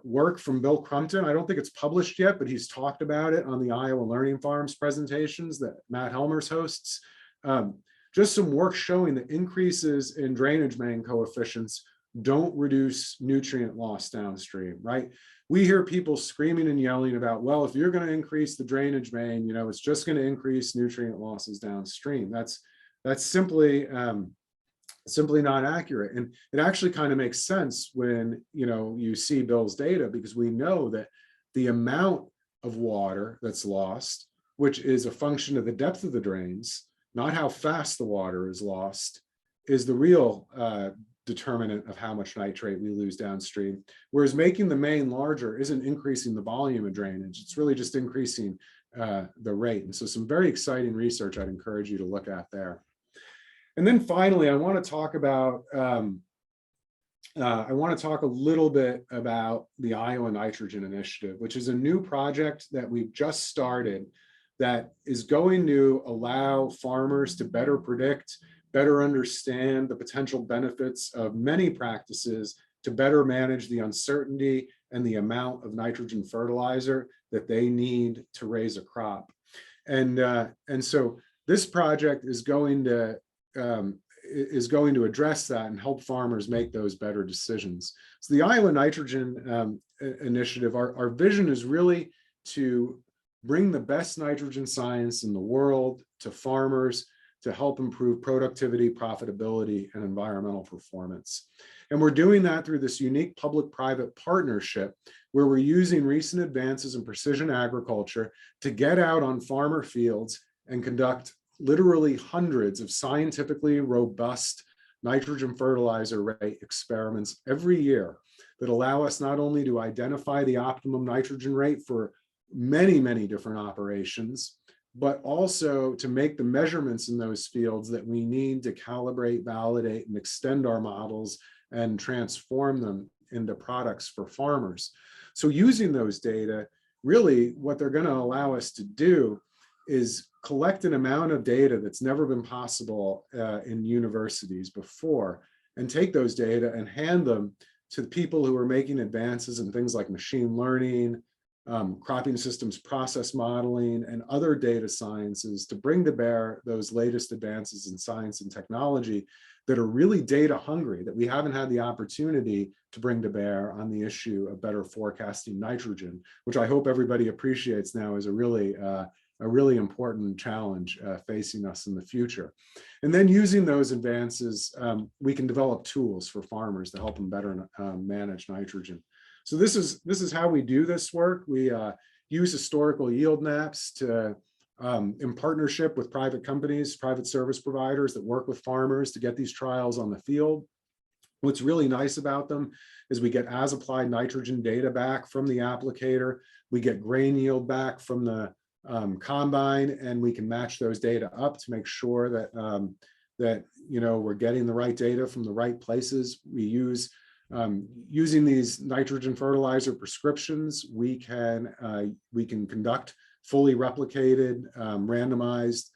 work from Bill Crumpton. I don't think it's published yet, but he's talked about it on the Iowa Learning Farms presentations that Matt Helmers hosts. Just some work showing that increases in drainage main coefficients don't reduce nutrient loss downstream, right? We hear people screaming and yelling about, well, if you're going to increase the drainage main, you know, it's just going to increase nutrient losses downstream. That's simply not accurate. And it actually kind of makes sense when, you know, you see Bill's data, because we know that the amount of water that's lost, which is a function of the depth of the drains, not how fast the water is lost, is the real determinant of how much nitrate we lose downstream. Whereas making the main larger isn't increasing the volume of drainage, it's really just increasing the rate. And so some very exciting research I'd encourage you to look at there. And then finally, I want to talk about, a little bit about the Iowa Nitrogen Initiative, which is a new project that we've just started that is going to allow farmers to better predict, better understand the potential benefits of many practices to better manage the uncertainty and the amount of nitrogen fertilizer that they need to raise a crop. And so this project is going to address that and help farmers make those better decisions. So the Iowa Nitrogen Initiative, our vision is really to bring the best nitrogen science in the world to farmers to help improve productivity, profitability, and environmental performance. And we're doing that through this unique public-private partnership where we're using recent advances in precision agriculture to get out on farmer fields and conduct literally hundreds of scientifically robust nitrogen fertilizer rate experiments every year that allow us not only to identify the optimum nitrogen rate for many, many different operations, but also to make the measurements in those fields that we need to calibrate, validate, and extend our models and transform them into products for farmers. So using those data, really what they're going to allow us to do is collect an amount of data that's never been possible in universities before, and take those data and hand them to the people who are making advances in things like machine learning, cropping systems process modeling, and other data sciences to bring to bear those latest advances in science and technology that are really data hungry, that we haven't had the opportunity to bring to bear on the issue of better forecasting nitrogen, which I hope everybody appreciates now is a really important challenge facing us in the future. And then using those advances, we can develop tools for farmers to help them better manage nitrogen. So this is how we do this work. We use historical yield maps to, in partnership with private companies, private service providers that work with farmers to get these trials on the field. What's really nice about them is we get as applied nitrogen data back from the applicator. We get grain yield back from the combine, and we can match those data up to make sure that we're getting the right data from the right places. We use using these nitrogen fertilizer prescriptions, we can conduct fully replicated, randomized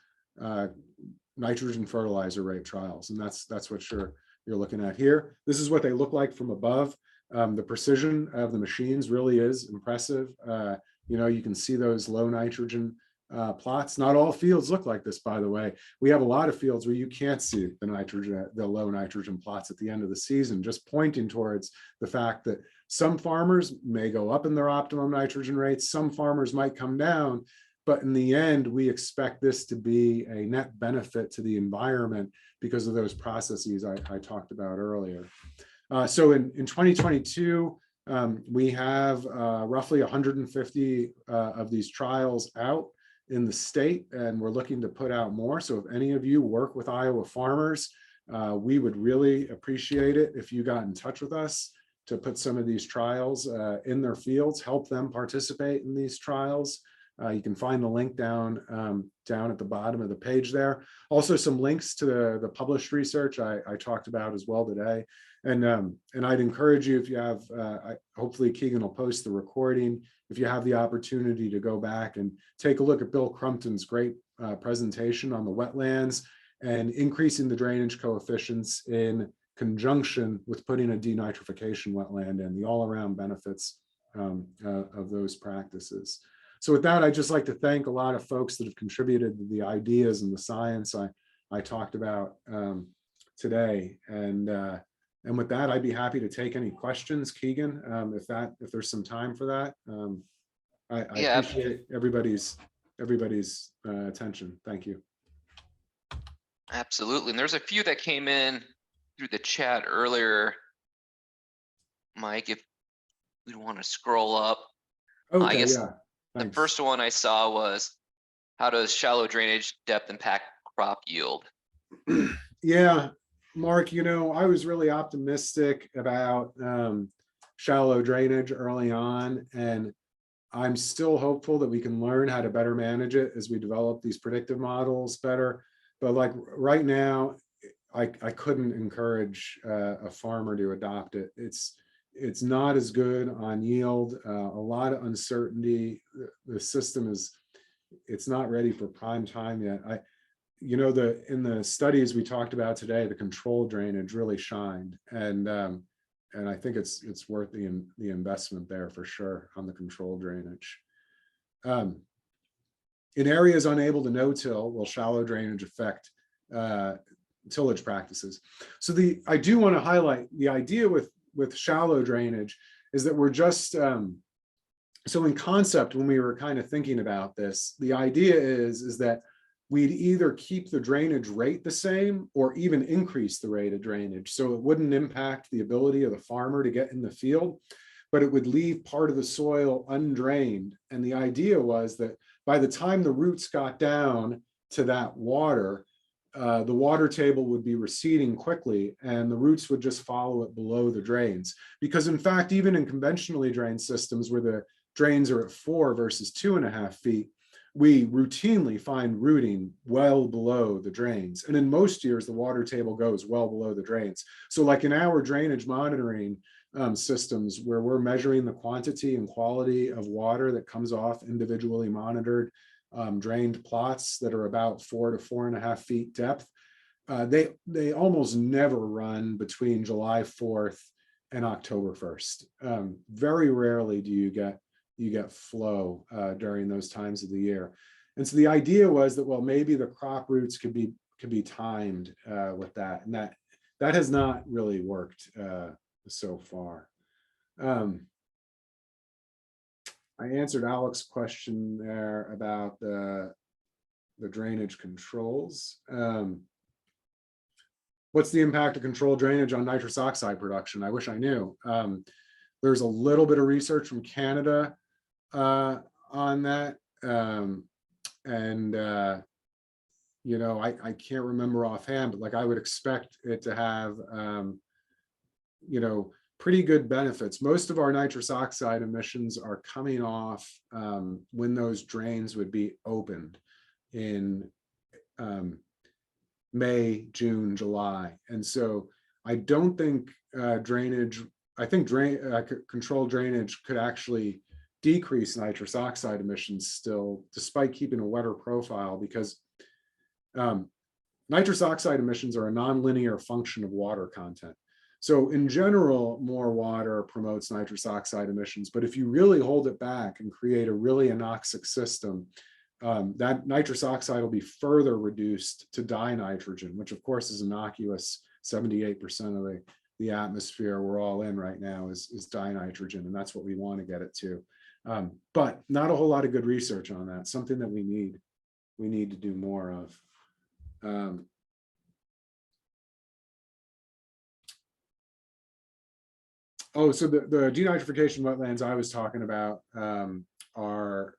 nitrogen fertilizer rate trials, and that's what you're looking at here. This is what they look like from above. The precision of the machines really is impressive. You can see those low nitrogen plots. Not all fields look like this, by the way. We have a lot of fields where you can't see the low nitrogen plots at the end of the season, just pointing towards the fact that some farmers may go up in their optimum nitrogen rates, some farmers might come down, but in the end, we expect this to be a net benefit to the environment because of those processes I talked about earlier. So in 2022, we have roughly 150 of these trials out in the state, and we're looking to put out more. So if any of you work with Iowa farmers, we would really appreciate it if you got in touch with us to put some of these trials in their fields, help them participate in these trials. You can find the link down at the bottom of the page there. Also some links to the published research I talked about as well today. And I'd encourage you, if you have, hopefully Keegan will post the recording, if you have the opportunity to go back and take a look at Bill Crumpton's great presentation on the wetlands and increasing the drainage coefficients in conjunction with putting a denitrification wetland in, the all-around benefits of those practices. So with that, I'd just like to thank a lot of folks that have contributed to the ideas and the science I talked about today. And with that, I'd be happy to take any questions, Keegan, if there's some time for that. I appreciate everybody's attention. Thank you. Absolutely. And there's a few that came in through the chat earlier. Mike, if we want to scroll up. Okay, I guess yeah. The first one I saw was, how does shallow drainage depth impact crop yield? Yeah, Mark, I was really optimistic about shallow drainage early on, and I'm still hopeful that we can learn how to better manage it as we develop these predictive models better. But like right now, I couldn't encourage a farmer to adopt it. It's not as good on yield, a lot of uncertainty. The system it's not ready for prime time yet. In the studies we talked about today, the control drainage really shined, and I think it's worth the investment there for sure on the control drainage. In areas unable to no-till, will shallow drainage affect tillage practices? So I do want to highlight the idea with shallow drainage is that we're just So in concept, when we were kind of thinking about this, the idea is that we'd either keep the drainage rate the same or even increase the rate of drainage. So it wouldn't impact the ability of the farmer to get in the field, but it would leave part of the soil undrained. And the idea was that by the time the roots got down to that water, the water table would be receding quickly and the roots would just follow it below the drains. Because in fact, even in conventionally drained systems where the drains are at 4 versus 2.5 feet, we routinely find rooting well below the drains. And in most years, the water table goes well below the drains. So like in our drainage monitoring systems where we're measuring the quantity and quality of water that comes off individually monitored drained plots that are about 4 to 4.5 feet depth, they almost never run between July 4th and October 1st. Very rarely do you get flow during those times of the year. And so the idea was that, well, maybe the crop roots could be timed with that, and that has not really worked so far. I answered Alex's question there about the drainage controls. What's the impact of controlled drainage on nitrous oxide production? I wish I knew. There's a little bit of research from Canada on that. You know, I can't remember offhand, but like I would expect it to have, you know, pretty good benefits. Most of our nitrous oxide emissions are coming off when those drains would be opened in May, June, July. And so I don't think drainage, I think controlled drainage could actually decrease nitrous oxide emissions still, despite keeping a wetter profile, because nitrous oxide emissions are a nonlinear function of water content. So in general, more water promotes nitrous oxide emissions, but if you really hold it back and create a really anoxic system, that nitrous oxide will be further reduced to dinitrogen, which of course is innocuous. 78% of the atmosphere we're all in right now is dinitrogen, and that's what we want to get it to. But not a whole lot of good research on that, something that we need to do more of. Oh, so the denitrification wetlands I was talking about are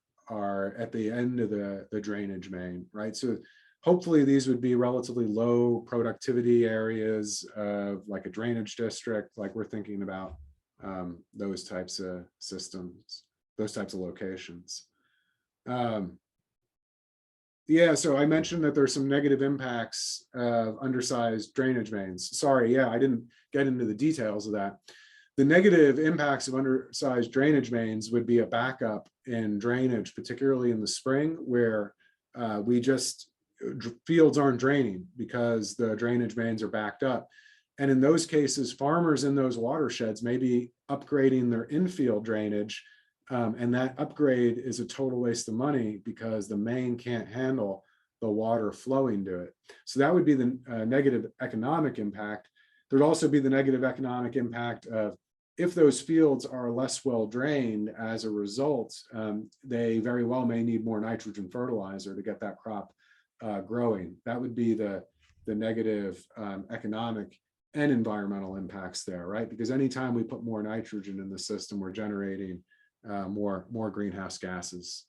at the end of the drainage main, right? So hopefully these would be relatively low productivity areas of like a drainage district, like we're thinking about those types of systems, those types of locations. Yeah, so I mentioned that there's some negative impacts of undersized drainage mains. Sorry, yeah, I didn't get into the details of that. The negative impacts of undersized drainage mains would be a backup in drainage, particularly in the spring, where fields aren't draining because the drainage mains are backed up. And in those cases, farmers in those watersheds may be upgrading their infield drainage, and that upgrade is a total waste of money because the main can't handle the water flowing to it. So that would be the negative economic impact. There'd also be the negative economic impact of if those fields are less well drained as a result, they very well may need more nitrogen fertilizer to get that crop growing. That would be the negative economic and environmental impacts there, right? Because anytime we put more nitrogen in the system, we're generating more greenhouse gases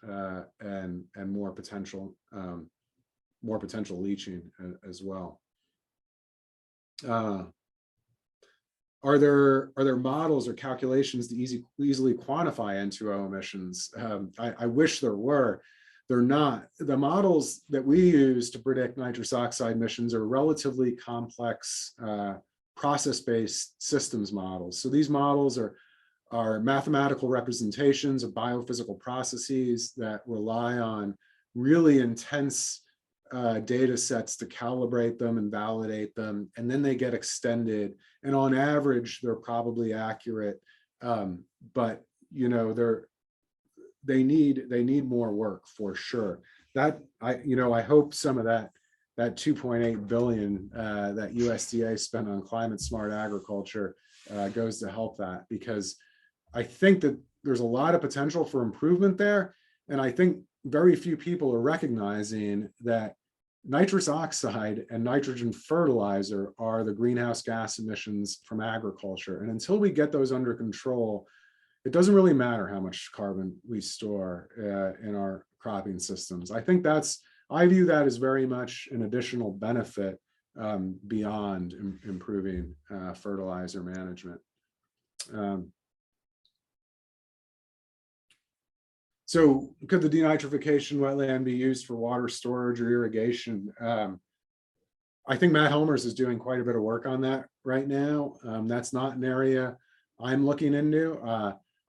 and more potential leaching as well. Are there models or calculations to easily quantify N2O emissions? I wish there were. They're not. The models that we use to predict nitrous oxide emissions are relatively complex process-based systems models. So these models are mathematical representations of biophysical processes that rely on really intense data sets to calibrate them and validate them, and then they get extended. And on average, they're probably accurate, but you know they need more work for sure. That I hope some of that 2.8 billion that USDA spent on climate smart agriculture goes to help that, because I think that there's a lot of potential for improvement there. And I think very few people are recognizing that nitrous oxide and nitrogen fertilizer are the greenhouse gas emissions from agriculture. And until we get those under control, it doesn't really matter how much carbon we store in our cropping systems. I think I view that as very much an additional benefit beyond improving fertilizer management. So could the denitrification wetland be used for water storage or irrigation? I think Matt Helmers is doing quite a bit of work on that right now. That's not an area I'm looking into.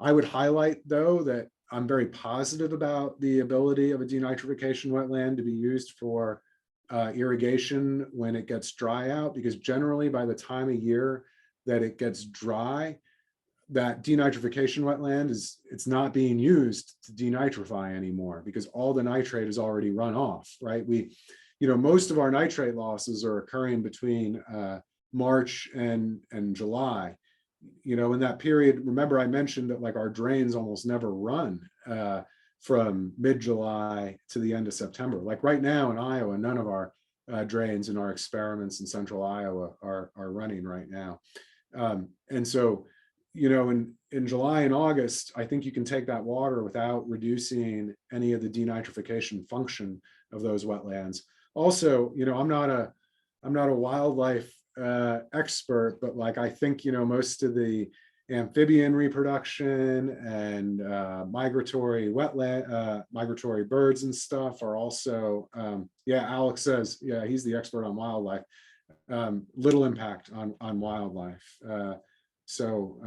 I would highlight, though, that I'm very positive about the ability of a denitrification wetland to be used for irrigation when it gets dry out, because generally by the time of year that it gets dry, that denitrification wetland it's not being used to denitrify anymore because all the nitrate is already run off, right? Most of our nitrate losses are occurring between March and July. In that period, remember I mentioned that like our drains almost never run from mid-July to the end of September. Like right now in Iowa, none of our drains in our experiments in central Iowa are running right now. And so, in July and August, I think you can take that water without reducing any of the denitrification function of those wetlands. Also, I'm not a wildlife expert, but like I think most of the amphibian reproduction and migratory birds and stuff are also Alex says he's the expert on wildlife. Little impact on wildlife. So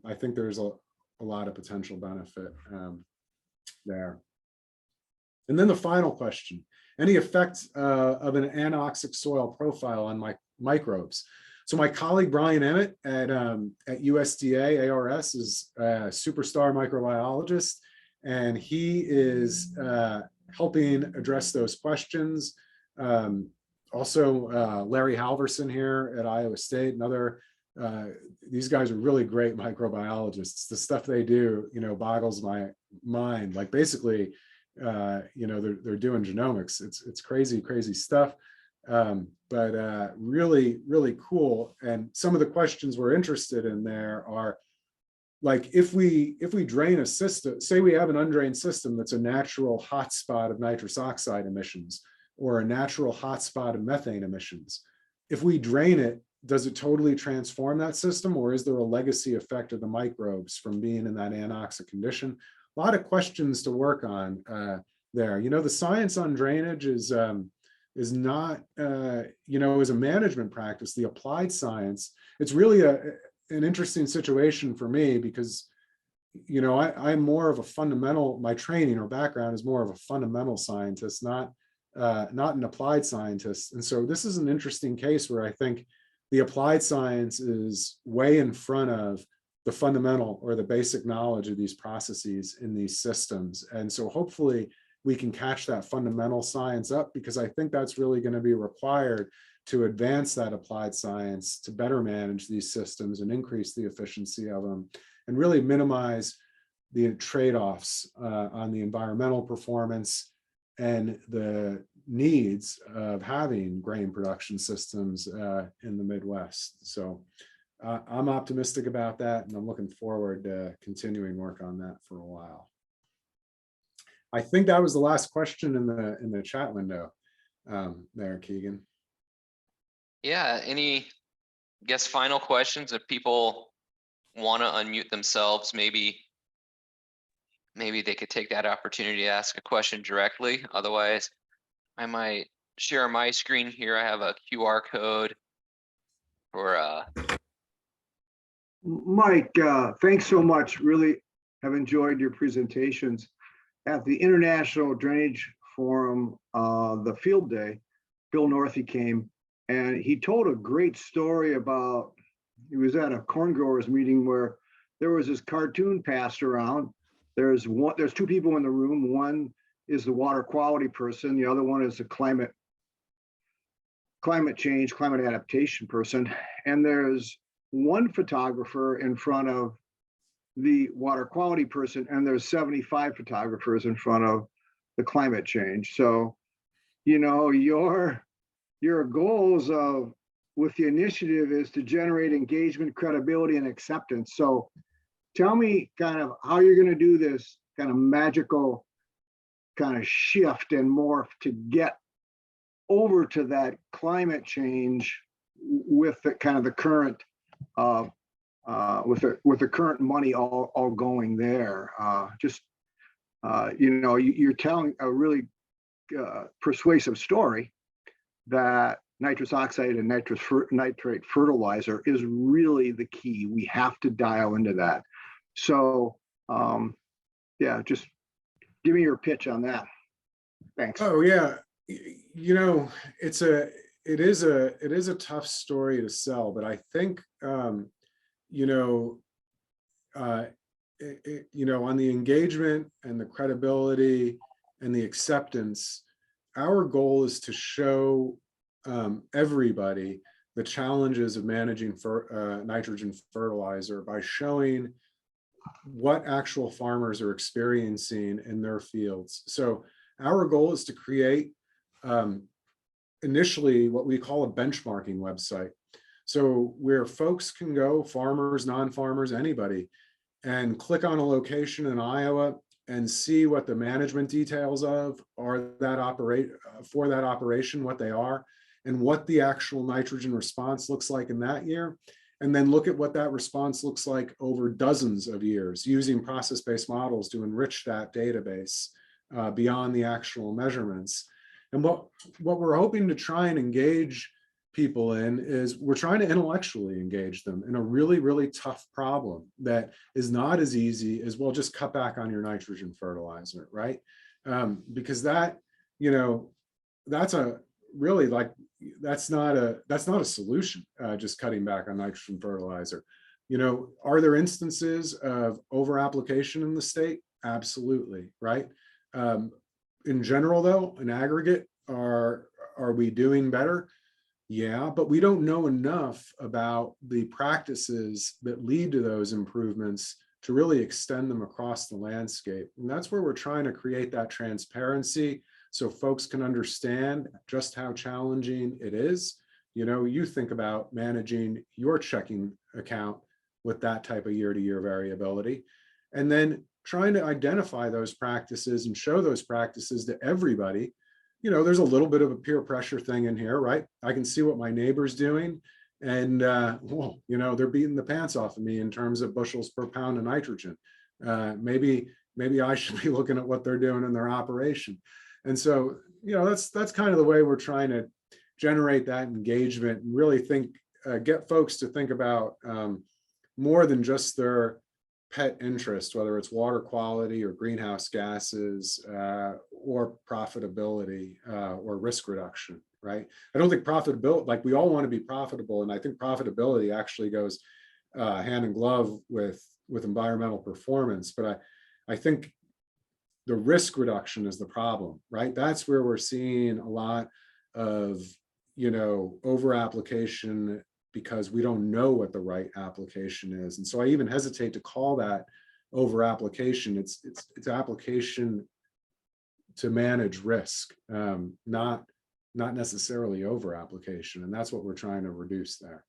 I think there's a lot of potential benefit there. And then the final question: any effect of an anoxic soil profile on microbes? So my colleague Brian Emmett at USDA ARS is a superstar microbiologist, and he is helping address those questions. Also, Larry Halverson here at Iowa State, another. These guys are really great microbiologists. The stuff they do, boggles my mind. Like basically, they're doing genomics. It's crazy stuff. But really, really cool. And some of the questions we're interested in there are like, if we drain a system, say we have an undrained system that's a natural hotspot of nitrous oxide emissions or a natural hotspot of methane emissions. If we drain it, does it totally transform that system, or is there a legacy effect of the microbes from being in that anoxic condition? A lot of questions to work on there. The science on drainage is not, as a management practice, the applied science. It's really an interesting situation for me because, I'm more of a fundamental, my training or background is more of a fundamental scientist, not an applied scientist. And so this is an interesting case where I think the applied science is way in front of the fundamental or the basic knowledge of these processes in these systems. And so hopefully we can catch that fundamental science up, because I think that's really going to be required to advance that applied science to better manage these systems and increase the efficiency of them and really minimize the trade-offs on the environmental performance and the needs of having grain production systems in the Midwest. So I'm optimistic about that, and I'm looking forward to continuing work on that for a while. I think that was the last question in the chat window there, Keegan. Yeah, any final questions? If people want to unmute themselves, maybe they could take that opportunity to ask a question directly. Otherwise, I might share my screen here. I have a QR code for Mike, thanks so much. Really have enjoyed your presentations. At the International Drainage Forum, the field day, Bill Northey came and he told a great story about, he was at a corn growers meeting where there was this cartoon passed around. There's two people in the room. One is the water quality person. The other one is the climate change, climate adaptation person. And there's one photographer in front of the water quality person, and there's 75 photographers in front of the climate change. So, you know, your goals of with the initiative is to generate engagement, credibility, and acceptance. So tell me kind of how you're going to do this kind of magical kind of shift and morph to get over to that climate change with the kind of the current with the current money all going there. You know, you're telling a really persuasive story that nitrous oxide and nitrate fertilizer is really the key. We have to dial into that. So yeah, just give me your pitch on that. Thanks. Oh yeah, you know, it is a tough story to sell, but I think you know, you know, on the engagement and the credibility and the acceptance, our goal is to show everybody the challenges of managing nitrogen fertilizer by showing what actual farmers are experiencing in their fields. So our goal is to create initially what we call a benchmarking website. So where folks can go, farmers, non-farmers, anybody, and click on a location in Iowa and see what the management details of are for that operation, what they are, and what the actual nitrogen response looks like in that year. And then look at what that response looks like over dozens of years using process-based models to enrich that database beyond the actual measurements. And what we're hoping to try and engage people in is we're trying to intellectually engage them in a really, really tough problem that is not as easy as, well, just cut back on your nitrogen fertilizer, right? Because that, you know, that's a really like, that's not a solution, just cutting back on nitrogen fertilizer. You know, are there instances of over application in the state? Absolutely, right? In general though, in aggregate, are we doing better? Yeah, but we don't know enough about the practices that lead to those improvements to really extend them across the landscape. And that's where we're trying to create that transparency so folks can understand just how challenging it is. You know, you think about managing your checking account with that type of year-to-year variability, and then trying to identify those practices and show those practices to everybody. You know, there's a little bit of a peer pressure thing in here, right? I can see what my neighbor's doing, and well, you know, they're beating the pants off of me in terms of bushels per pound of nitrogen. Maybe I should be looking at what they're doing in their operation. And so, you know, that's kind of the way we're trying to generate that engagement and really get folks to think about more than just their pet interest, whether it's water quality or greenhouse gases or profitability or risk reduction, right? I don't think profitability, like we all want to be profitable, and I think profitability actually goes hand in glove with environmental performance, but I think the risk reduction is the problem, right? That's where we're seeing a lot of, you know, over application because we don't know what the right application is. And so I even hesitate to call that over application. It's application to manage risk, not necessarily over application. And that's what we're trying to reduce there.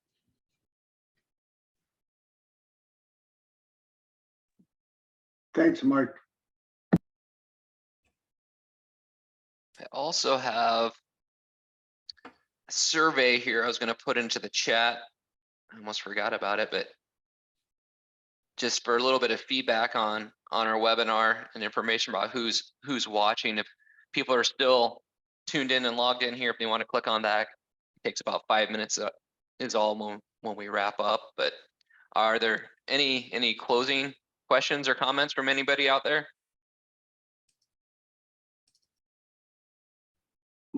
Thanks, Mark. I also have a survey here I was going to put into the chat. I almost forgot about it, but just for a little bit of feedback on our webinar and information about who's watching. If people are still tuned in and logged in here, if they want to click on that, it takes about 5 minutes is all when we wrap up. But are there any closing questions or comments from anybody out there?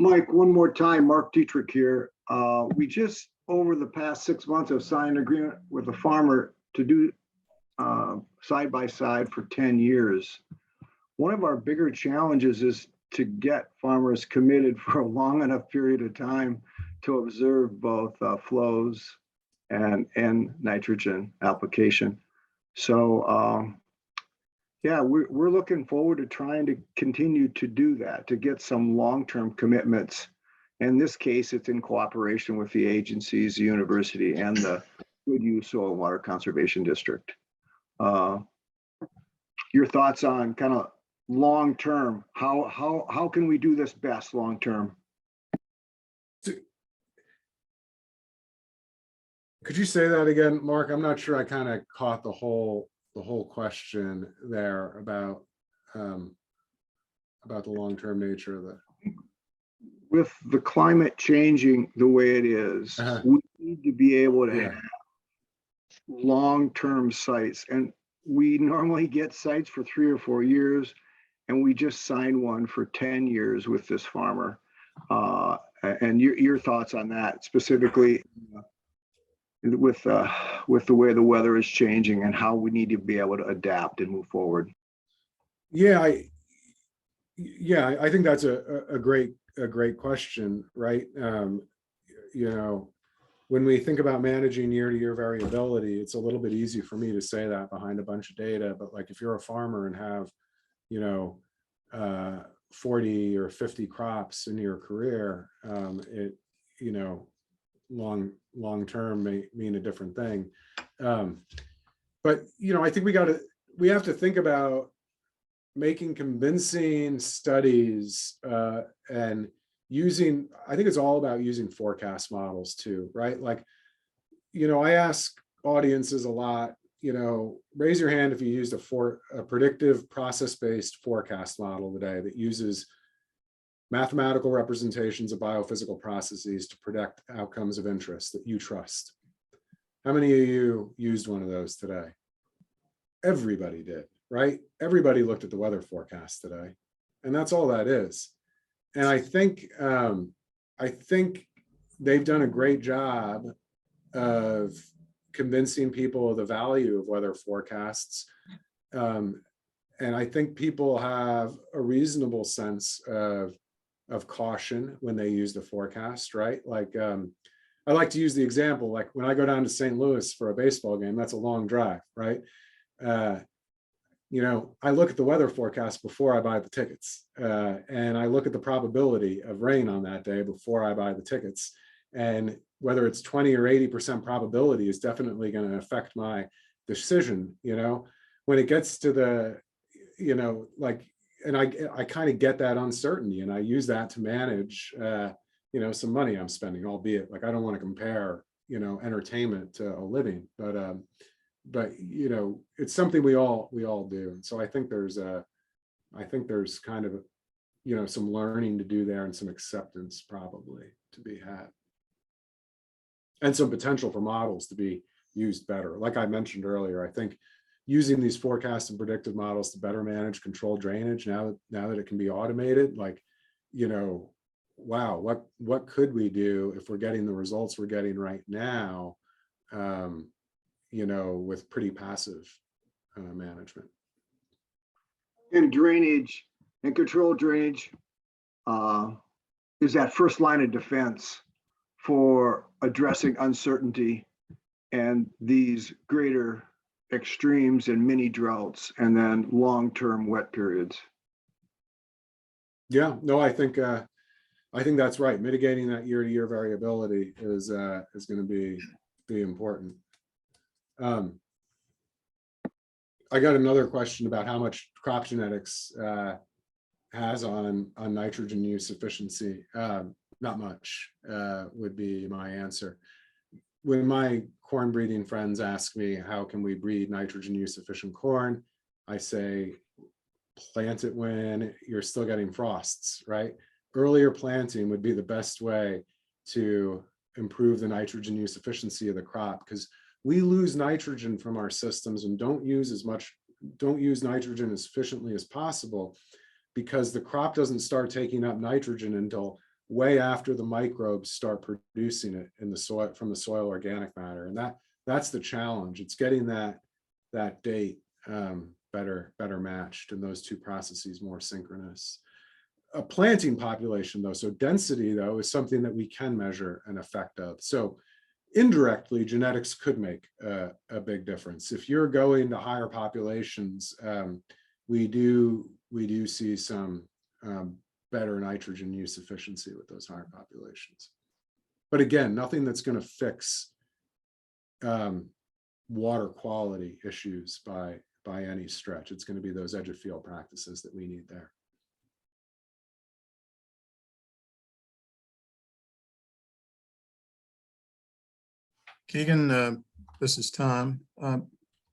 Mike, one more time, Mark Dietrich here. We just, over the past 6 months, have signed an agreement with a farmer to do side by side for 10 years. One of our bigger challenges is to get farmers committed for a long enough period of time to observe both flows and nitrogen application. So yeah, we're looking forward to trying to continue to do that, to get some long-term commitments. In this case, it's in cooperation with the agencies, the university, and the Good Use Soil and Water Conservation District. Your thoughts on kind of long-term, how can we do this best long-term? Could you say that again, Mark? I'm not sure I kind of caught the whole question there about the long-term nature of it. With the climate changing the way it is, we need to be able to have long-term sites. And we normally get sites for 3 or 4 years, and we just signed one for 10 years with this farmer. And your thoughts on that, specifically with the way the weather is changing and how we need to be able to adapt and move forward. Yeah, I think that's a great question, right? You know, when we think about managing year-to-year variability, it's a little bit easy for me to say that behind a bunch of data, but like if you're a farmer and have, you know, 40 or 50 crops in your career, it, you know, long term may mean a different thing. But, you know, I think we have to think about making convincing studies and using, I think it's all about using forecast models too, right? Like, you know, I ask audiences a lot, you know, raise your hand if you used a predictive process-based forecast model today that uses mathematical representations of biophysical processes to predict outcomes of interest that you trust. How many of you used one of those today? Everybody did, right? Everybody looked at the weather forecast today, and that's all that is. And I think they've done a great job of convincing people of the value of weather forecasts. And I think people have a reasonable sense of caution when they use the forecast, right? Like, I like to use the example, like when I go down to St. Louis for a baseball game, that's a long drive, right? You know, I look at the weather forecast before I buy the tickets, and I look at the probability of rain on that day before I buy the tickets. And whether it's 20 or 80% probability is definitely going to affect my decision. You know, when it gets to the, you know, like, and I kind of get that uncertainty, and I use that to manage, you know, some money I'm spending, albeit like I don't want to compare, you know, entertainment to a living, but you know, it's something we all do. And so I think there's kind of, you know, some learning to do there and some acceptance probably to be had, and some potential for models to be used better. Like I mentioned earlier, I think using these forecast and predictive models to better manage controlled drainage now that it can be automated, like, you know, wow, what could we do if we're getting the results we're getting right now, you know, with pretty passive management. And drainage and controlled drainage is that first line of defense for addressing uncertainty and these greater extremes and mini droughts and then long-term wet periods. Yeah, no, I think that's right. Mitigating that year-to-year variability is going to be important. I got another question about how much crop genetics has on nitrogen use efficiency. Not much would be my answer. When my corn breeding friends ask me, how can we breed nitrogen use efficient corn? I say, plant it when you're still getting frosts, right? Earlier planting would be the best way to improve the nitrogen use efficiency of the crop, because we lose nitrogen from our systems and don't use nitrogen as efficiently as possible, because the crop doesn't start taking up nitrogen until way after the microbes start producing it in the soil, from the soil organic matter. And that's the challenge. It's getting that date better matched, and those two processes more synchronous. A planting population though, so density though, is something that we can measure an effect of. So indirectly, genetics could make a big difference. If you're going to higher populations, we do see some better nitrogen use efficiency with those higher populations. But again, nothing that's going to fix water quality issues by any stretch. It's going to be those edge of field practices that we need there. Keegan, this is Tom. I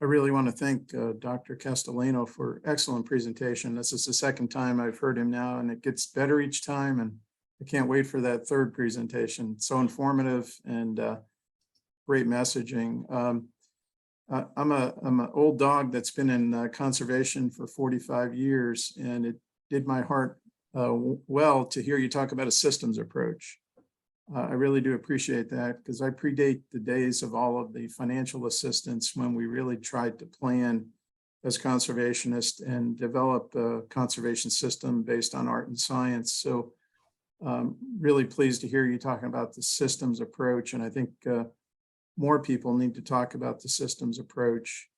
really want to thank Dr. Castellano for excellent presentation. This is the second time I've heard him now, and it gets better each time. And I can't wait for that third presentation. So informative and great messaging. I'm an old dog that's been in conservation for 45 years, and it did my heart well to hear you talk about a systems approach. I really do appreciate that, because I predate the days of all of the financial assistance when we really tried to plan as conservationists and develop a conservation system based on art and science. So really pleased to hear you talking about the systems approach. And I think more people need to talk about the systems approach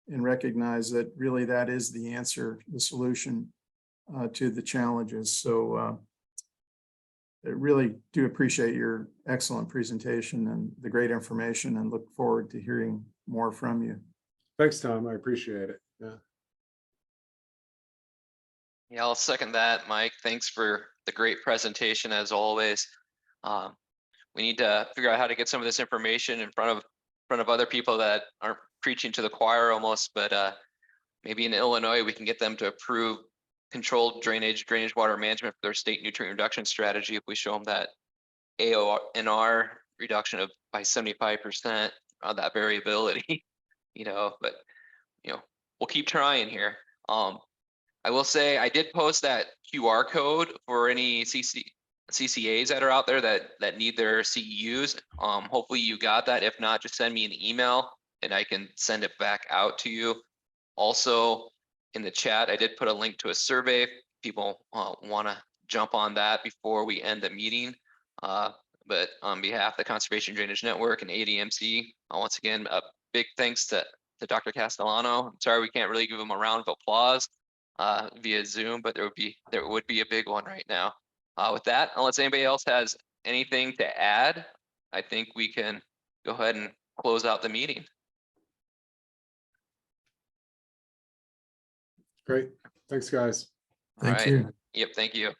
and recognize that really that is the answer, the solution to the challenges. So I really do appreciate your excellent presentation and the great information, and look forward to hearing more from you. Thanks, Tom. I appreciate it. Yeah. Yeah, I'll second that, Mike. Thanks for the great presentation as always. We need to figure out how to get some of this information in front of other people that aren't preaching to the choir almost, but maybe in Illinois we can get them to approve controlled drainage water management for their state nutrient reduction strategy if we show them that AONR reduction of by 75% on that variability. But we'll keep trying here. I will say I did post that QR code for any CCAs that are out there that need their CEUs. Hopefully you got that. If not, just send me an email and I can send it back out to you. Also in the chat, I did put a link to a survey if people want to jump on that before we end the meeting. But on behalf of the Conservation Drainage Network and ADMC, once again, a big thanks to Dr. Castellano. I'm sorry we can't really give him a round of applause via Zoom, but there would be a big one right now. With that, unless anybody else has anything to add, I think we can go ahead and close out the meeting. Great. Thanks, guys. Thank All right. you. Yep, thank you.